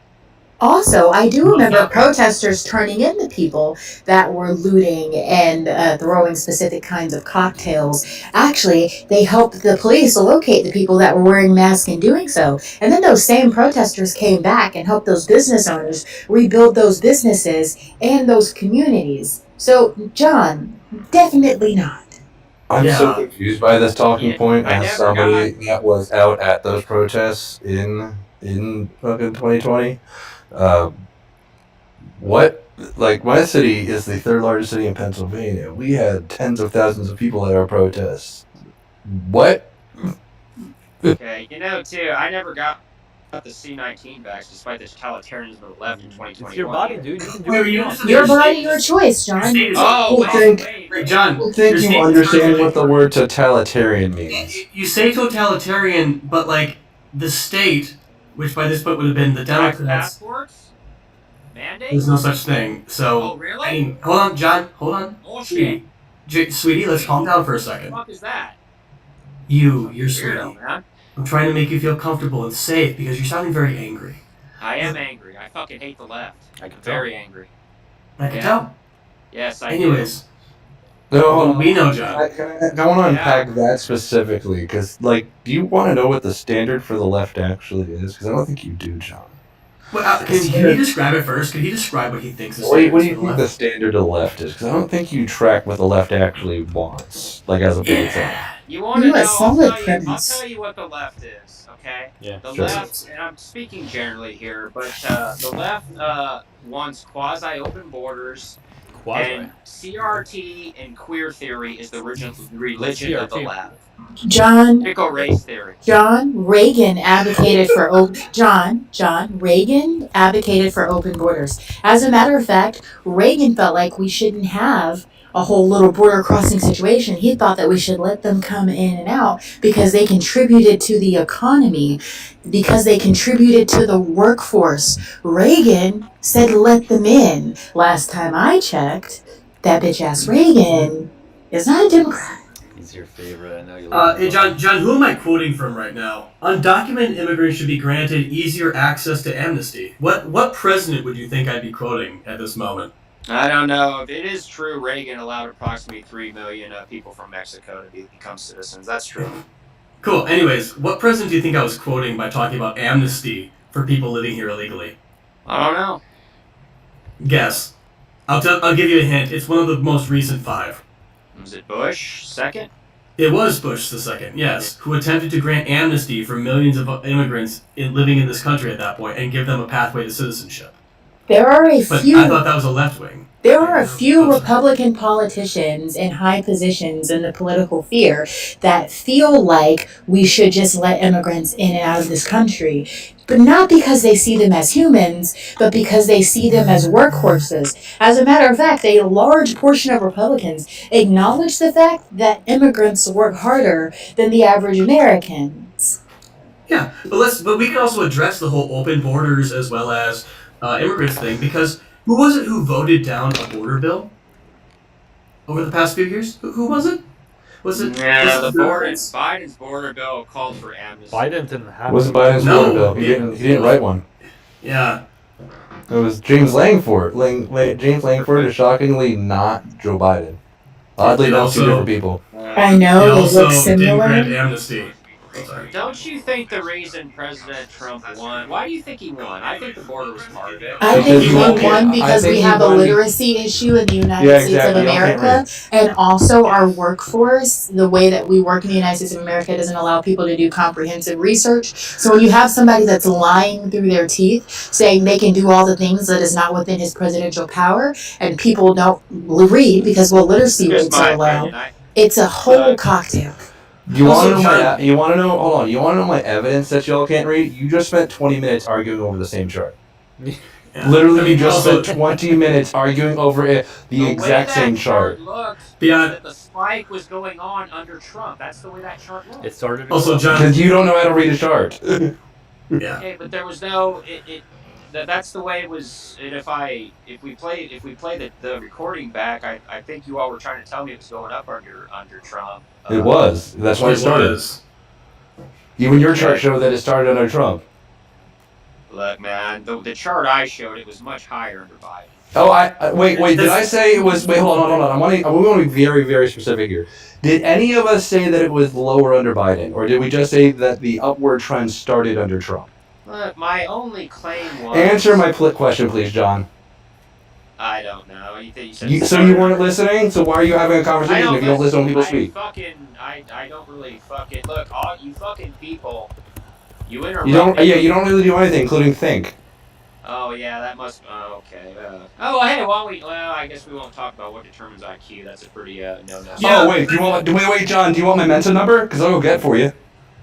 Also, I do remember protesters turning in the people that were looting and throwing specific kinds of cocktails. Actually, they helped the police locate the people that were wearing masks in doing so. And then those same protesters came back and helped those business owners rebuild those businesses and those communities. So, John, definitely not. I'm so confused by this talking point as somebody that was out at those protests in fucking 2020. My city is the third largest city in Pennsylvania. We had tens of thousands of people at our protests. What? Okay, too, I never got the C-19 vax despite the totalitarianism of the left in 2021. It's your body, dude. You can do what you want. Your body, your choice, John. Wait, John. I think you understand what the word totalitarian means. You say totalitarian, but like the state, which by this point would have been the Democrats. Passports? Mandates? There's no such thing. So, oh, really? I mean, hold on, John. Hold on. Oh, shit. Sweetie, let's calm down for a second. What the fuck is that? You're sweetie. Man. I'm trying to make you feel comfortable and safe because you're sounding very angry. I am angry. I fucking hate the left. I'm very angry. I can tell. Yes, I Anyways. No, we know, John. I want to unpack that specifically because, do you want to know what the standard for the left actually is? Because I don't think you do, John. Well, can he describe it first? Can he describe what he thinks is What do you think the standard of the left is? Because I don't think you track what the left actually wants, as a big thing. You want to know? I'll tell you what the left is, okay? Yeah. The left, and I'm speaking generally here, but the left wants quasi-open borders. And CRT and queer theory is the religion of the left. John, Critical race theory. John Reagan advocated for Reagan advocated for open borders. As a matter of fact, Reagan felt like we shouldn't have a whole little border crossing situation. He thought that we should let them come in and out because they contributed to the economy, because they contributed to the workforce. Reagan said let them in. Last time I checked, that bitch ass Reagan is not a Democrat. He's your favorite. I know you love Hey, John, who am I quoting from right now? Undocumented immigrants should be granted easier access to amnesty. What president would you think I'd be quoting at this moment? I don't know. If it is true, Reagan allowed approximately 3 million people from Mexico to become citizens. That's true. Cool. Anyways, what president do you think I was quoting by talking about amnesty for people living here illegally? I don't know. Guess. I'll give you a hint. It's one of the most recent 5. Was it Bush second? It was Bush the second, yes, who attempted to grant amnesty for millions of immigrants living in this country at that point and give them a pathway to citizenship. There are a But few. I thought that was a left wing. There are a few Republican politicians in high positions in the political sphere that feel like we should just let immigrants in and out of this country. But not because they see them as humans, but because they see them as workhorses. As a matter of fact, a large portion of Republicans acknowledge the fact that immigrants work harder than the average Americans. Yeah, but we can also address the whole open borders as well as immigrants thing, because who was it who voted down a border bill over the past few years? Who was it? Was it? Yeah, was the it border, Biden's border bill called for amnesty. Biden didn't have. It wasn't Biden's No, border bill. He didn't write one. Yeah. It was James Langford. James Langford is shockingly not Joe Biden. Oddly enough, two different people. I know, He they also look didn't grant similar. amnesty. Oh, sorry. Don't you think the reason President Trump won? Why do you think he won? I think the border was part of it. I Because think he he won- won I because think we he have a won- literacy issue in the United Yeah, States exactly. of Y'all can't America, and also our workforce, the way that we work in the United States of America doesn't allow people to do comprehensive research. So when you have somebody that's lying through their teeth, saying they can do all the things that is not within his presidential power, and people don't read because literacy Just rates my are low, opinion. it's a whole cocktail. You want to Also, know my? John- You want to know? Hold on. You want to know my evidence that y'all can't read? You just spent 20 minutes arguing over the same chart. Yeah. Literally, I mean, you just also- spent 20 minutes arguing over it, the exact way same that chart. looked, Beyond- that the spike was going on under Trump. That's the way that chart looked. It started. Also, John. Because you don't know how to read a chart. Yeah. Okay, but there was no. That's the way it was. And if we play the recording back, I think you all were trying to tell me it was going up under Trump. It was. That's why it started. was. Even your chart showed that it started under Trump. Look, man, the chart I showed, it was much higher under Biden. Oh, wait. Did I say it was? Wait, hold on. I want to be very, very specific here. Did any of us say that it was lower under Biden, or did we just say that the upward trend started under Trump? Look, my only claim was. Answer my question, please, John. I don't know. You said So you weren't listening? So why are you having a conversation if you don't listen when people speak? I don't really fucking look. All you fucking people, you interrupt. You don't. Yeah, you don't really do anything, including think. Oh yeah, that must. Oh, okay. Oh hey, I guess we won't talk about what determines IQ. That's a pretty no. Yeah. Oh wait, wait, John? Do you want my Mensa number? Because I'll go get it for you.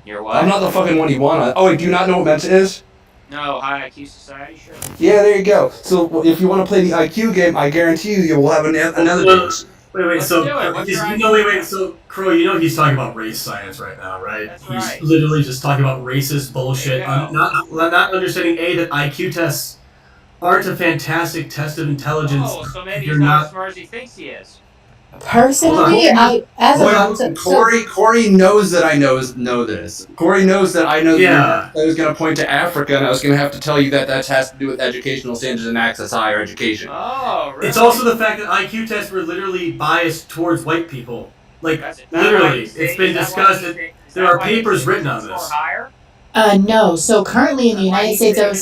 You're what? I'm not the fucking one you want. Oh wait, do you not know what Mensa is? No, high IQ society, sure. Yeah, there you go. So if you want to play the IQ game, I guarantee you will have another dose. Wait, Let's so do it. What's your wait, so Crow, you know he's talking about race science right now, right? That's He's right. literally just talking about racist bullshit, There you go. not understanding that IQ tests aren't a fantastic test of intelligence. Oh, so maybe You're he's not not- as smart as he thinks he is. Personally, Hold on. Corey knows that I know this. Corey knows that I know Yeah. that I was going to point to Africa, and I was going to have to tell you that has to do with educational standards and access to higher education. Oh, really? It's also the fact that IQ tests were literally biased towards white people. Like, That's why literally, you say- it's been is that why discussed. you say- is There that are why you papers say written you on score this. higher? No. So currently in the United States of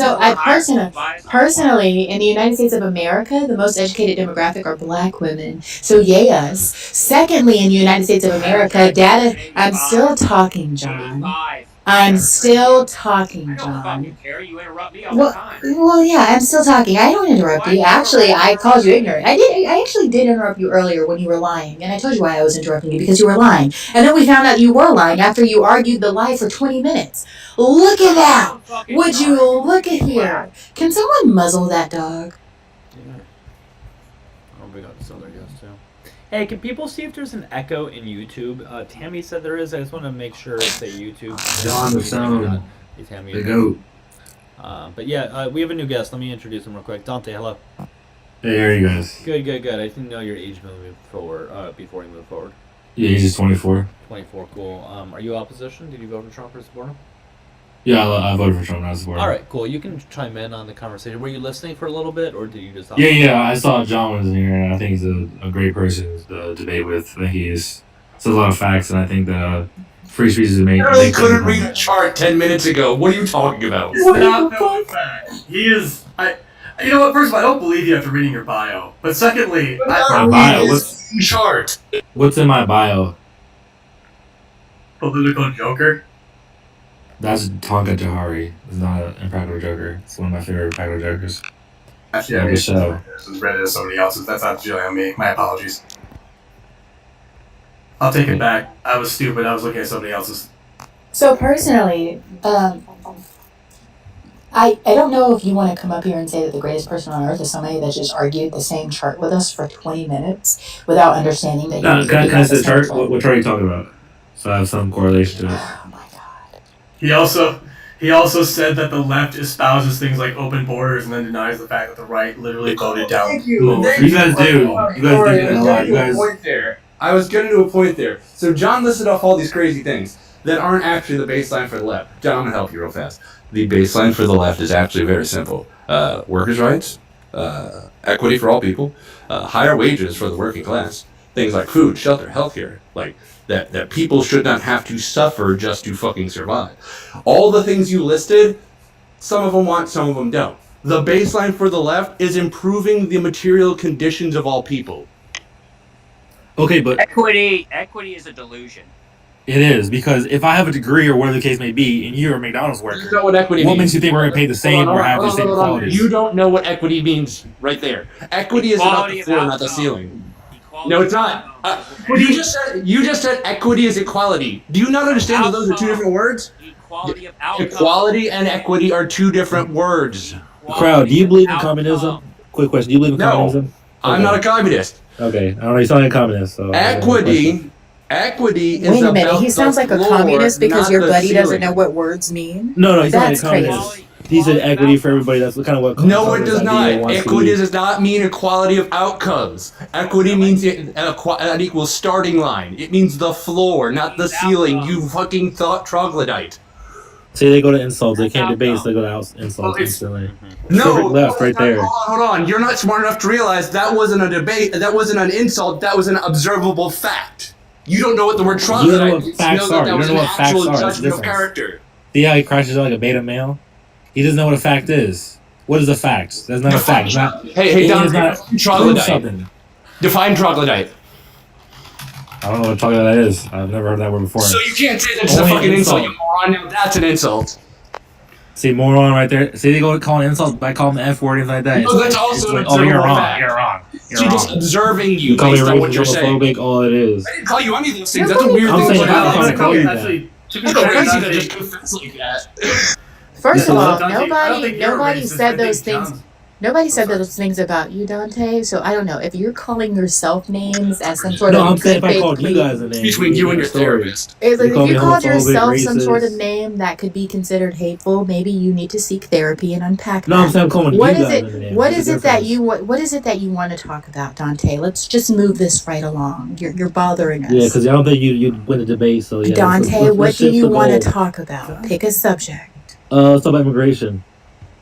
personally in the United States of America, the most educated demographic are Black women. So yay us. Secondly, in the United States of America, data. I'm still talking, John. 85. I'm still talking, I don't fucking John. care. You interrupt me all the Well, time. well, yeah, I'm still talking. I don't interrupt you. Actually, I called you ignorant. I actually did interrupt you earlier when you were lying, and I told you why I was interrupting you because you were lying. And then we found out you were lying after you argued the lie for 20 minutes. Look at that! Don't fucking Would you argue, look at you here? Can someone muzzle that dog? Oh, we got this other guest too. Hey, can people see if there's an echo in YouTube? Tammy said there is. I just want to make sure it's a YouTube. John, the sound. Hey, Tammy. The goat. But yeah, we have a new guest. Let me introduce him real quick. Dante, hello. Hey, how are you guys? Good. I didn't know your age moving forward. Before you move forward. Yeah, he's just 24. 24, cool. Are you opposition? Did you vote for Trump or support him? Yeah, I voted for Trump. I support him. All right, cool. You can chime in on the conversation. Were you listening for a little bit, or did you just? Yeah. I saw John was in here, and I think he's a great person to debate with. I think he says a lot of facts, and I think that free speech is a main. I really couldn't read a chart 10 minutes ago. What are you talking about? Stop that fact. He is. You know what? First of all, I don't believe you after reading your bio. But secondly, My bio. Chart. What's in my bio? political joker. That's Tonka Jahari. It's not an Impractical Joker. It's one of my favorite Impractical Jokers. Actually, I Yeah, mean, so. read it as somebody else's. That's not generally on me. My apologies. I'll take it back. I was stupid. I was looking at somebody else's. So personally, I don't know if you want to come up here and say that the greatest person on earth is somebody that just argued the same chart with us for 20 minutes without understanding that you Can I say the chart? What chart are you talking about? So I have some correlation to it. Oh my god. He also said that the left espouses things like open borders and then denies the fact that the right literally voted down. Thank you. You guys do. You guys do that a lot. You guys. Point there. I was getting to a point there. So John listed off all these crazy things that aren't actually the baseline for the left. John, I'm gonna help you real fast. The baseline for the left is actually very simple. Workers' rights, equity for all people, higher wages for the working class, things like food, shelter, healthcare, like that people should not have to suffer just to fucking survive. All the things you listed, some of them want, some of them don't. The baseline for the left is improving the material conditions of all people. Okay, but Equity is a delusion. it is, because if I have a degree or whatever the case may be, and you're a McDonald's You worker, know what equity what means. makes you think we're going to pay the same or have the same quality? You don't know what equity means right there. Equity is about the floor, not the ceiling. No, it's not. You just said equity is equality. Do you not understand that those are two different words? Equality of outcome. Equality and equity are two different words. Crowd, do you believe in communism? Quick question. Do you believe in No. communism? I'm not a communist. Okay. I don't know. You sound like a communist. So Equity is Wait a minute, he sounds like a communist because your buddy doesn't know what words mean? No, he's not a That's crazy. communist. He said equity for everybody. That's kind of what. No, it does not. idea wants to Equity be. does not mean equality of outcomes. Equity means an equal starting line. It means the floor, not the ceiling. You fucking troglodyte. Say they go to insults. They can't debate, so they go to insults instantly. No, Perfect left right there. Hold on. You're not smart enough to realize that wasn't a debate. That wasn't an insult. That was an observable fact. You don't know what the word troglodyte You don't know what means. facts You know are. that You was don't know an what facts actual are. It's judgment of different. character. See how he crashes out like a beta male? He doesn't know what a fact is. What is a fact? That's not a fact. It's not, Hey, it Don, is not troglodyte. something. Define troglodyte. I don't know what troglodyte is. I've never heard that word before. So you can't say that's a Only fucking an insult. insult. You moron. Now that's an insult. See, moron right there. See, they go to call an insult by calling the F word and like that. No, that's also an oh, you're observable wrong. fact. You're wrong. You're She's wrong. just observing you You call me based on what you're racist, saying. homophobic, all it is. I didn't call you any of those things. That's a weird I'm thing saying to I'm say. trying to call you that. Actually, to be It's fair, crazy to Dante, just confess like that. First of all, Dante, I don't think you're nobody racist. I said think those things. John's- Nobody said those things about you, Dante. So I don't know if you're calling yourself names as some sort No, of I'm saying if I fake called you guys a name. Between you and your story. therapist. It's like You call if you me called homophobic, yourself some sort of racist. name that could be considered hateful, maybe you need to seek therapy and unpack No, I'm that. saying I'm calling What you is guys it? a name. What There's is a it that difference. you what is it that you want to talk about, Dante? Let's just move this right along. You're bothering us. Yeah, because I don't think you'd win the debate. So yeah. Dante, what do shift you the want to goal. talk about? Pick a subject. Let's talk about immigration.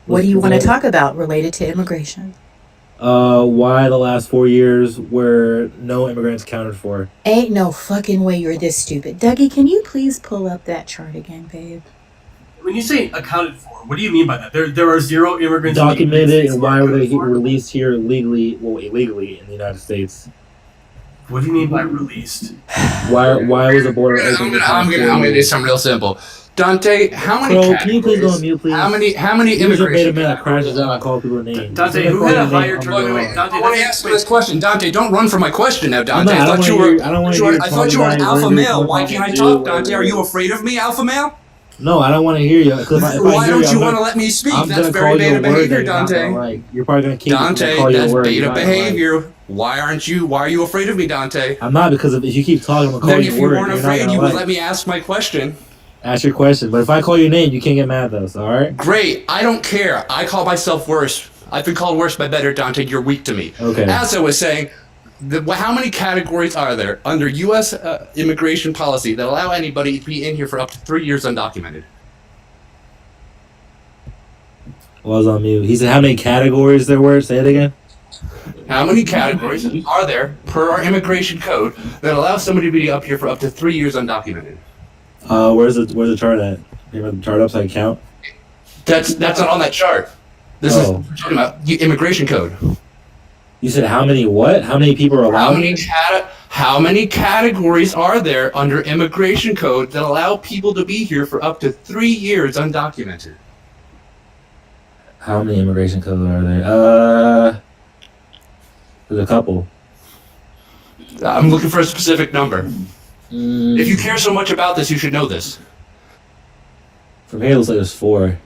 What do you want to Let's- talk about related to immigration? Why the last 4 years were no immigrants counted for? Ain't no fucking way you're this stupid. Dougie, can you please pull up that chart again, babe? When you say accounted for, what do you mean by that? There are zero immigrants. in the United Documented, States and who are why were they accounted for? released here illegally in the United States? What do you mean by released? Why was the border open? I'm gonna do something real simple. Dante, how many Bro, can you please go on categories? mute, please? How many You're just a beta immigration man that crashes categories? out and call people names. Dante, You're who gonna had a call your higher name, turnover I'm rate? gonna- Dante, I want to answer this question, Dante. Don't run from my question now, Dante. I'm not- I thought you were. I don't wanna I hear thought you were an troglodyte, alpha whatever male. you Why want can't I to talk, do, Dante? Are you whatever. afraid of me, alpha male? No, I don't want to hear you. 'Cause if I Why hear don't you I'm want to gonna- let me speak? I'm That's gonna very call you beta a word behavior, that you're not Dante. gonna like. You're probably gonna keep Dante, call you a that's word you're beta not gonna like. behavior. Why are you afraid of me, Dante? I'm not, because if you keep talking, I'm gonna call Then you if a you word weren't you're not afraid, gonna you would like. let me ask my question. Ask your question, but if I call your name, you can't get mad though. So, all right? Great, I don't care. I call myself worse. I've been called worse by better, Dante. You're weak to me. Okay. As I was saying, how many categories are there under U.S. Immigration policy that allow anybody to be in here for up to 3 years undocumented? Well, I was on mute. He said how many categories there were. Say it again. How many categories are there per our immigration code that allow somebody to be up here for up to 3 years undocumented? Where's the chart at? You have the chart up so I can count. That's not on that chart. This is Oh. we're talking about immigration code. You said how many what? How many people are allowed? How many categories are there under immigration code that allow people to be here for up to 3 years undocumented? How many immigration codes are there? There's a couple. I'm looking for a specific number. Mm, If you care so much about this, you should know this. from here, it looks like there's 4.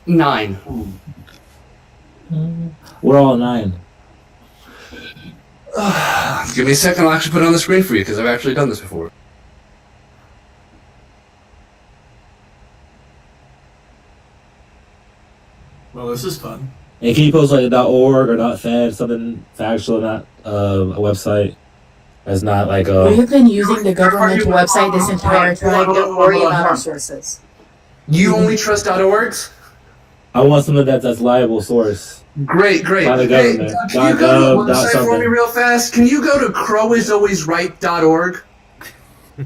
9. We're all 9. Give me a second, I'll actually put it on the screen for you, because I've actually done this before. Well, this is fun. And can you post like .org or .fed, something factual, not a website that's not like We have been using the governmental website this entire time. Don't worry about our sources. You only trust .orgs? I want something that's liable source. Great. By the Hey, government. can you go to a website for something. me real fast? Can you go to crowisalwaysright.org? Is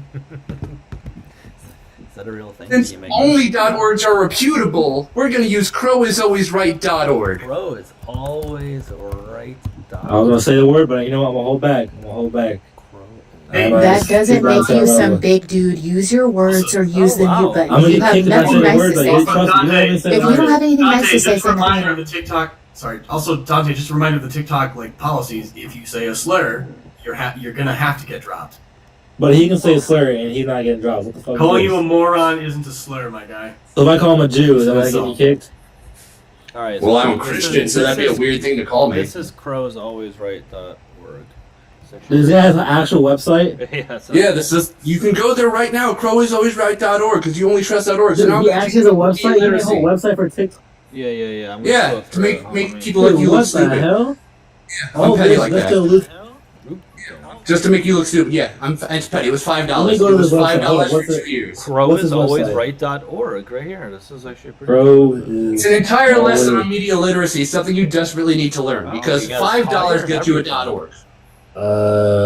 that a real thing? Since only .orgs are reputable, we're going to use crowisalwaysright.org. Crow is always right. I was gonna say the word, but you know what? I'm gonna hold back. Hey, That doesn't make you some big dude. Use your words or use the wow. mute button. I'm gonna You get have kicked if I say nothing the nice word, to but say. you trust me. You haven't said If the you don't word. have anything nice Dante, to say, just a send it to reminder me. of the TikTok. Sorry. Also, Dante, just a reminder of the TikTok like policies. If you say a slur, you're gonna have to get dropped. But he can say a slur and he's not getting dropped. What the fuck? Calling is you a this? moron isn't a slur, my guy. So if I call him a Jew, then I get you kicked. All right. Well, I'm a this Christian, is- so that'd be a this weird thing to call me. This is crowsalwaysright.org. Does this guy have an actual website? Yeah. So Yeah, this is. You can go there right now, crowisalwaysright.org, because you only trust .org. So now He I'm actually has a website. He made a literacy. whole website for TikTok. Yeah. I'm gonna Yeah, go to through it. make people like Dude, you look what the stupid. hell? I'm petty like let's that. go look. Just to make you look stupid. Yeah, it's petty. It was $5. Let me It go to was the website. Hold on, $5 for what's it? 2 years. What's his website? crowsalwaysright.org right here. This is actually pretty. Bro is. It's an entire lesson on media literacy, something you desperately need to learn, Oh, because you got a $5 fire gets you and a .org.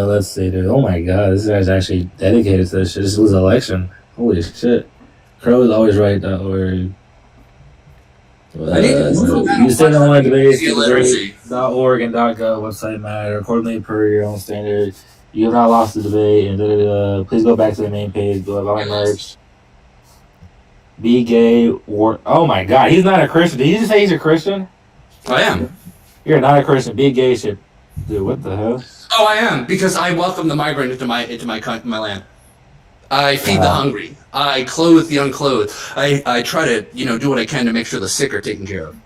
Let's see, dude. Oh my god, this guy's actually dedicated to this shit. This was an election. Holy shit. Crow is always right. Or I need to you said online debates, media literacy. .org and .gov website matter accordingly per your own standard. You have not lost the debate, and please go back to the main page. Go about merch. Be gay or oh my god, he's not a Christian. Did you just say he's a Christian? I am. You're not a Christian. Be gay shit, dude. What the hell? Oh, I am, because I welcome the migrant into my land. I feed the hungry. I clothe the unclothed. I try to, do what I can to make sure the sick are taken care of.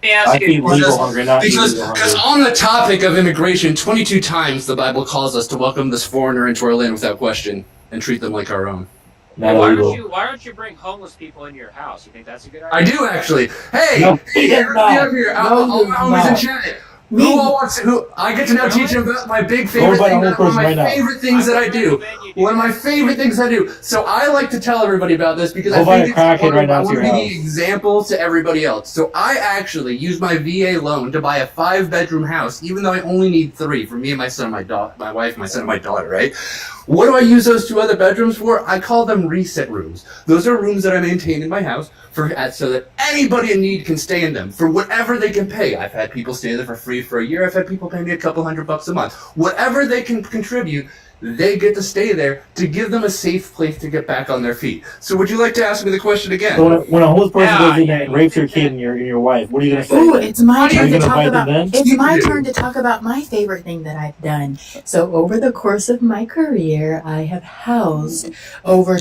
I feed legal hungry, not Because illegal hungry. on the topic of immigration, 22 times the Bible calls us to welcome this foreigner into our land without question and treat them like our own. Not Why illegal. don't you bring homeless people into your house? You think that's a good I idea? do actually. Hey, No, hey, he does everybody not. up here. No, All he my does homies in not. chat. Me. Who all wants? Who I get to now teach you about my big favorite Go thing. invite a whole One of my person right now. favorite things that I do. One of my favorite things I do. So I like to tell everybody about this because Go I invite think a it's crackhead right now I to want to your be the house. example to everybody else. So I actually use my VA loan to buy a 5-bedroom house, even though I only need 3 for me and my son, my wife, my son, and my daughter. Right? What do I use those 2 other bedrooms for? I call them reset rooms. Those are rooms that I maintain in my house so that anybody in need can stay in them for whatever they can pay. I've had people stay there for free for a year. I've had people pay me a couple $100 a month. Whatever they can contribute, they get to stay there to give them a safe place to get back on their feet. So would you like to ask me the question again? So when a homeless person Yeah, goes in there and rapes your kid and your wife, what are you gonna say? Ooh, it's my Are you turn to gonna talk fight about. them then? It's my You do. turn to talk about my favorite thing that I've done. So over the course of my career, I have housed over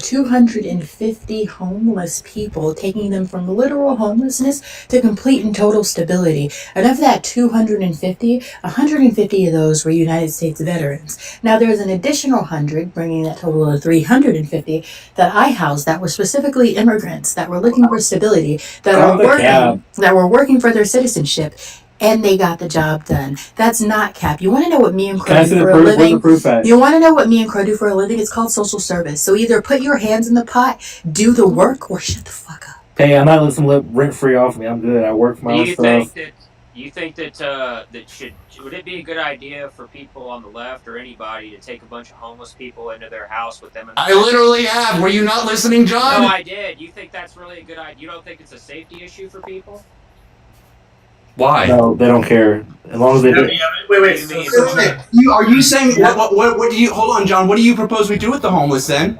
250 homeless people, taking them from literal homelessness to complete and total stability. And of that 250, 150 of those were United States veterans. Now there's an additional 100, bringing that total to 350 that I housed that were specifically immigrants that were looking for stability, that were working for their citizenship, and they got the job done. That's not cap. You want to know what me and Can I Crow see do the for a proof? Where's the living? proof at? You want to know what me and Crow do for a living? It's called social service. So either put your hands in the pot, do the work, or shut the fuck up. Hey, I'm not letting some lip rent free off me. I'm good. I work for my Do own you stuff. think that would it be a good idea for people on the left or anybody to take a bunch of homeless people into their house with them? I literally have. Were you not listening, John? No, I did. You think that's really a good idea? You don't think it's a safety issue for people? Why? No, they don't care. As long as they do. Wait. Are you saying what do you hold on, John? What do you propose we do with the homeless then?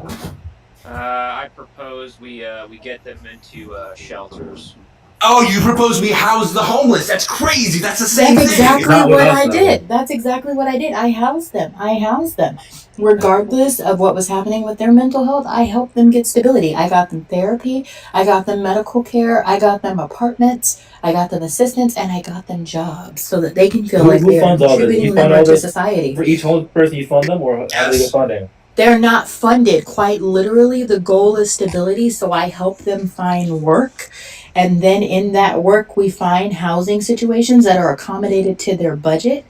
I propose we get them into shelters. Oh, you propose we house the homeless? That's crazy. That's the same That's thing. exactly Not with what us, I though. did. That's exactly what I did. I housed them. Regardless of what was happening with their mental health, I helped them get stability. I got them therapy. I got them medical care. I got them apartments. I got them assistance, and I got them jobs so that they can feel like Who they are funds all this? contributing You fund member all to this society. for each homeless person? You fund them, or how do they get funding? They're not funded. Quite literally, the goal is stability, so I help them find work. And then in that work, we find housing situations that are accommodated to their budget.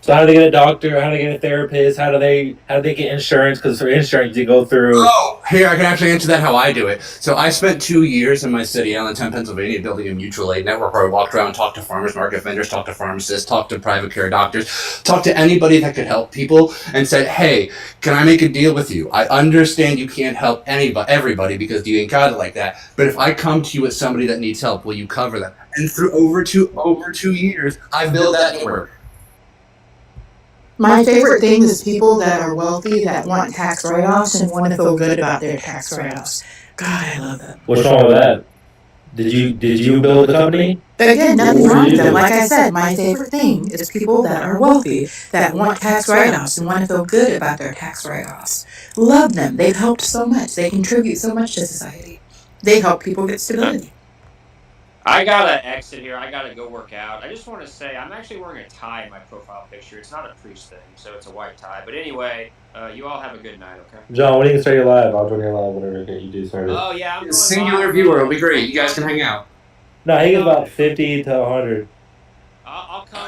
So how do they get a doctor? How do they get a therapist? How do they get insurance? Because for insurance, you go through. Oh, here, I can actually answer that how I do it. So I spent 2 years in my city, Allentown, Pennsylvania, building a mutual aid network where I walked around, talked to farmers market vendors, talked to pharmacists, talked to private care doctors, talked to anybody that could help people, and said, hey, can I make a deal with you? I understand you can't help everybody because you ain't got it like that. But if I come to you with somebody that needs help, will you cover them? And through over 2 years, I built that network. My favorite thing is people that are wealthy that want tax write-offs and want to feel good about their tax write-offs. God, I love them. What's wrong with that? Did you build the company? Again, nothing What wrong did with you them. do? Like I said, my favorite thing is people that are wealthy that want tax write-offs and want to feel good about their tax write-offs. Love them. They've helped so much. They contribute so much to society. They help people get stability. I gotta exit here. I gotta go work out. I just want to say I'm actually wearing a tie in my profile picture. It's not a priest thing, so it's a white tie. But anyway, you all have a good night, okay? John, when do you start your live? I'll join your live whenever you do start it. Oh yeah, I'm going Singular live. viewer, it'll be great. You guys can hang out. No, he gets about 50 to 100. I'll come.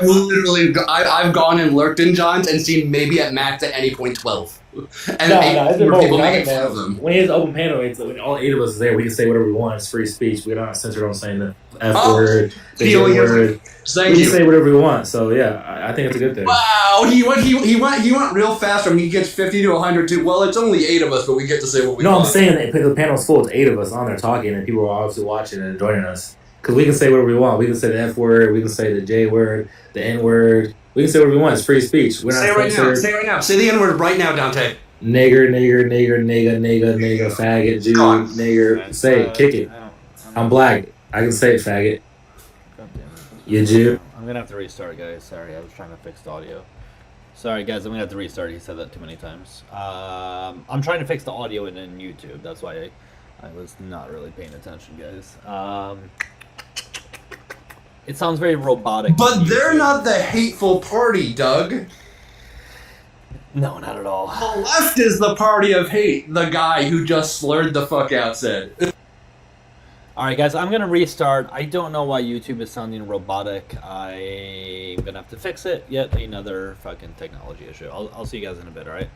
I've gone and lurked in John's and seen maybe at max at any point 12. And No, it's more people important. making fun of them. When he has open panel, when all 8 of us is there, we can say whatever we want. It's free speech. We're not censored on saying the F word, the G word. Thank We you. can say whatever we want. So yeah, I think it's a good thing. Wow, he went real fast from he gets 50 to 100 to, well, it's only 8 of us, but we get to say what we No, want. I'm saying that the panel's full. It's 8 of us on there talking, and people are obviously watching and joining us. Because we can say whatever we want. We can say the F word. We can say the J word, the N word. We can say whatever we want. It's free speech. We're not Say it right now. censored. Say it right now. Say the N word right now, Dante. Nigger, nigga, faggot, Jew, God. nigger. Say it. Kick it. I'm black. I can say it, faggot. God damn it. You Jew. I'm gonna have to restart, guys. Sorry, I was trying to fix the audio. Sorry, guys, I'm gonna have to restart. He said that too many times. I'm trying to fix the audio in YouTube. That's why I was not really paying attention, guys. It sounds very robotic. But on they're YouTube. not the hateful party, Doug. No, not at all. The left is the party of hate, the guy who just slurred the fuck out said. Alright, guys, I'm gonna restart. I don't know why YouTube is sounding robotic. I'm gonna have to fix it. Yet another fucking technology issue. I'll see you guys in a bit, alright?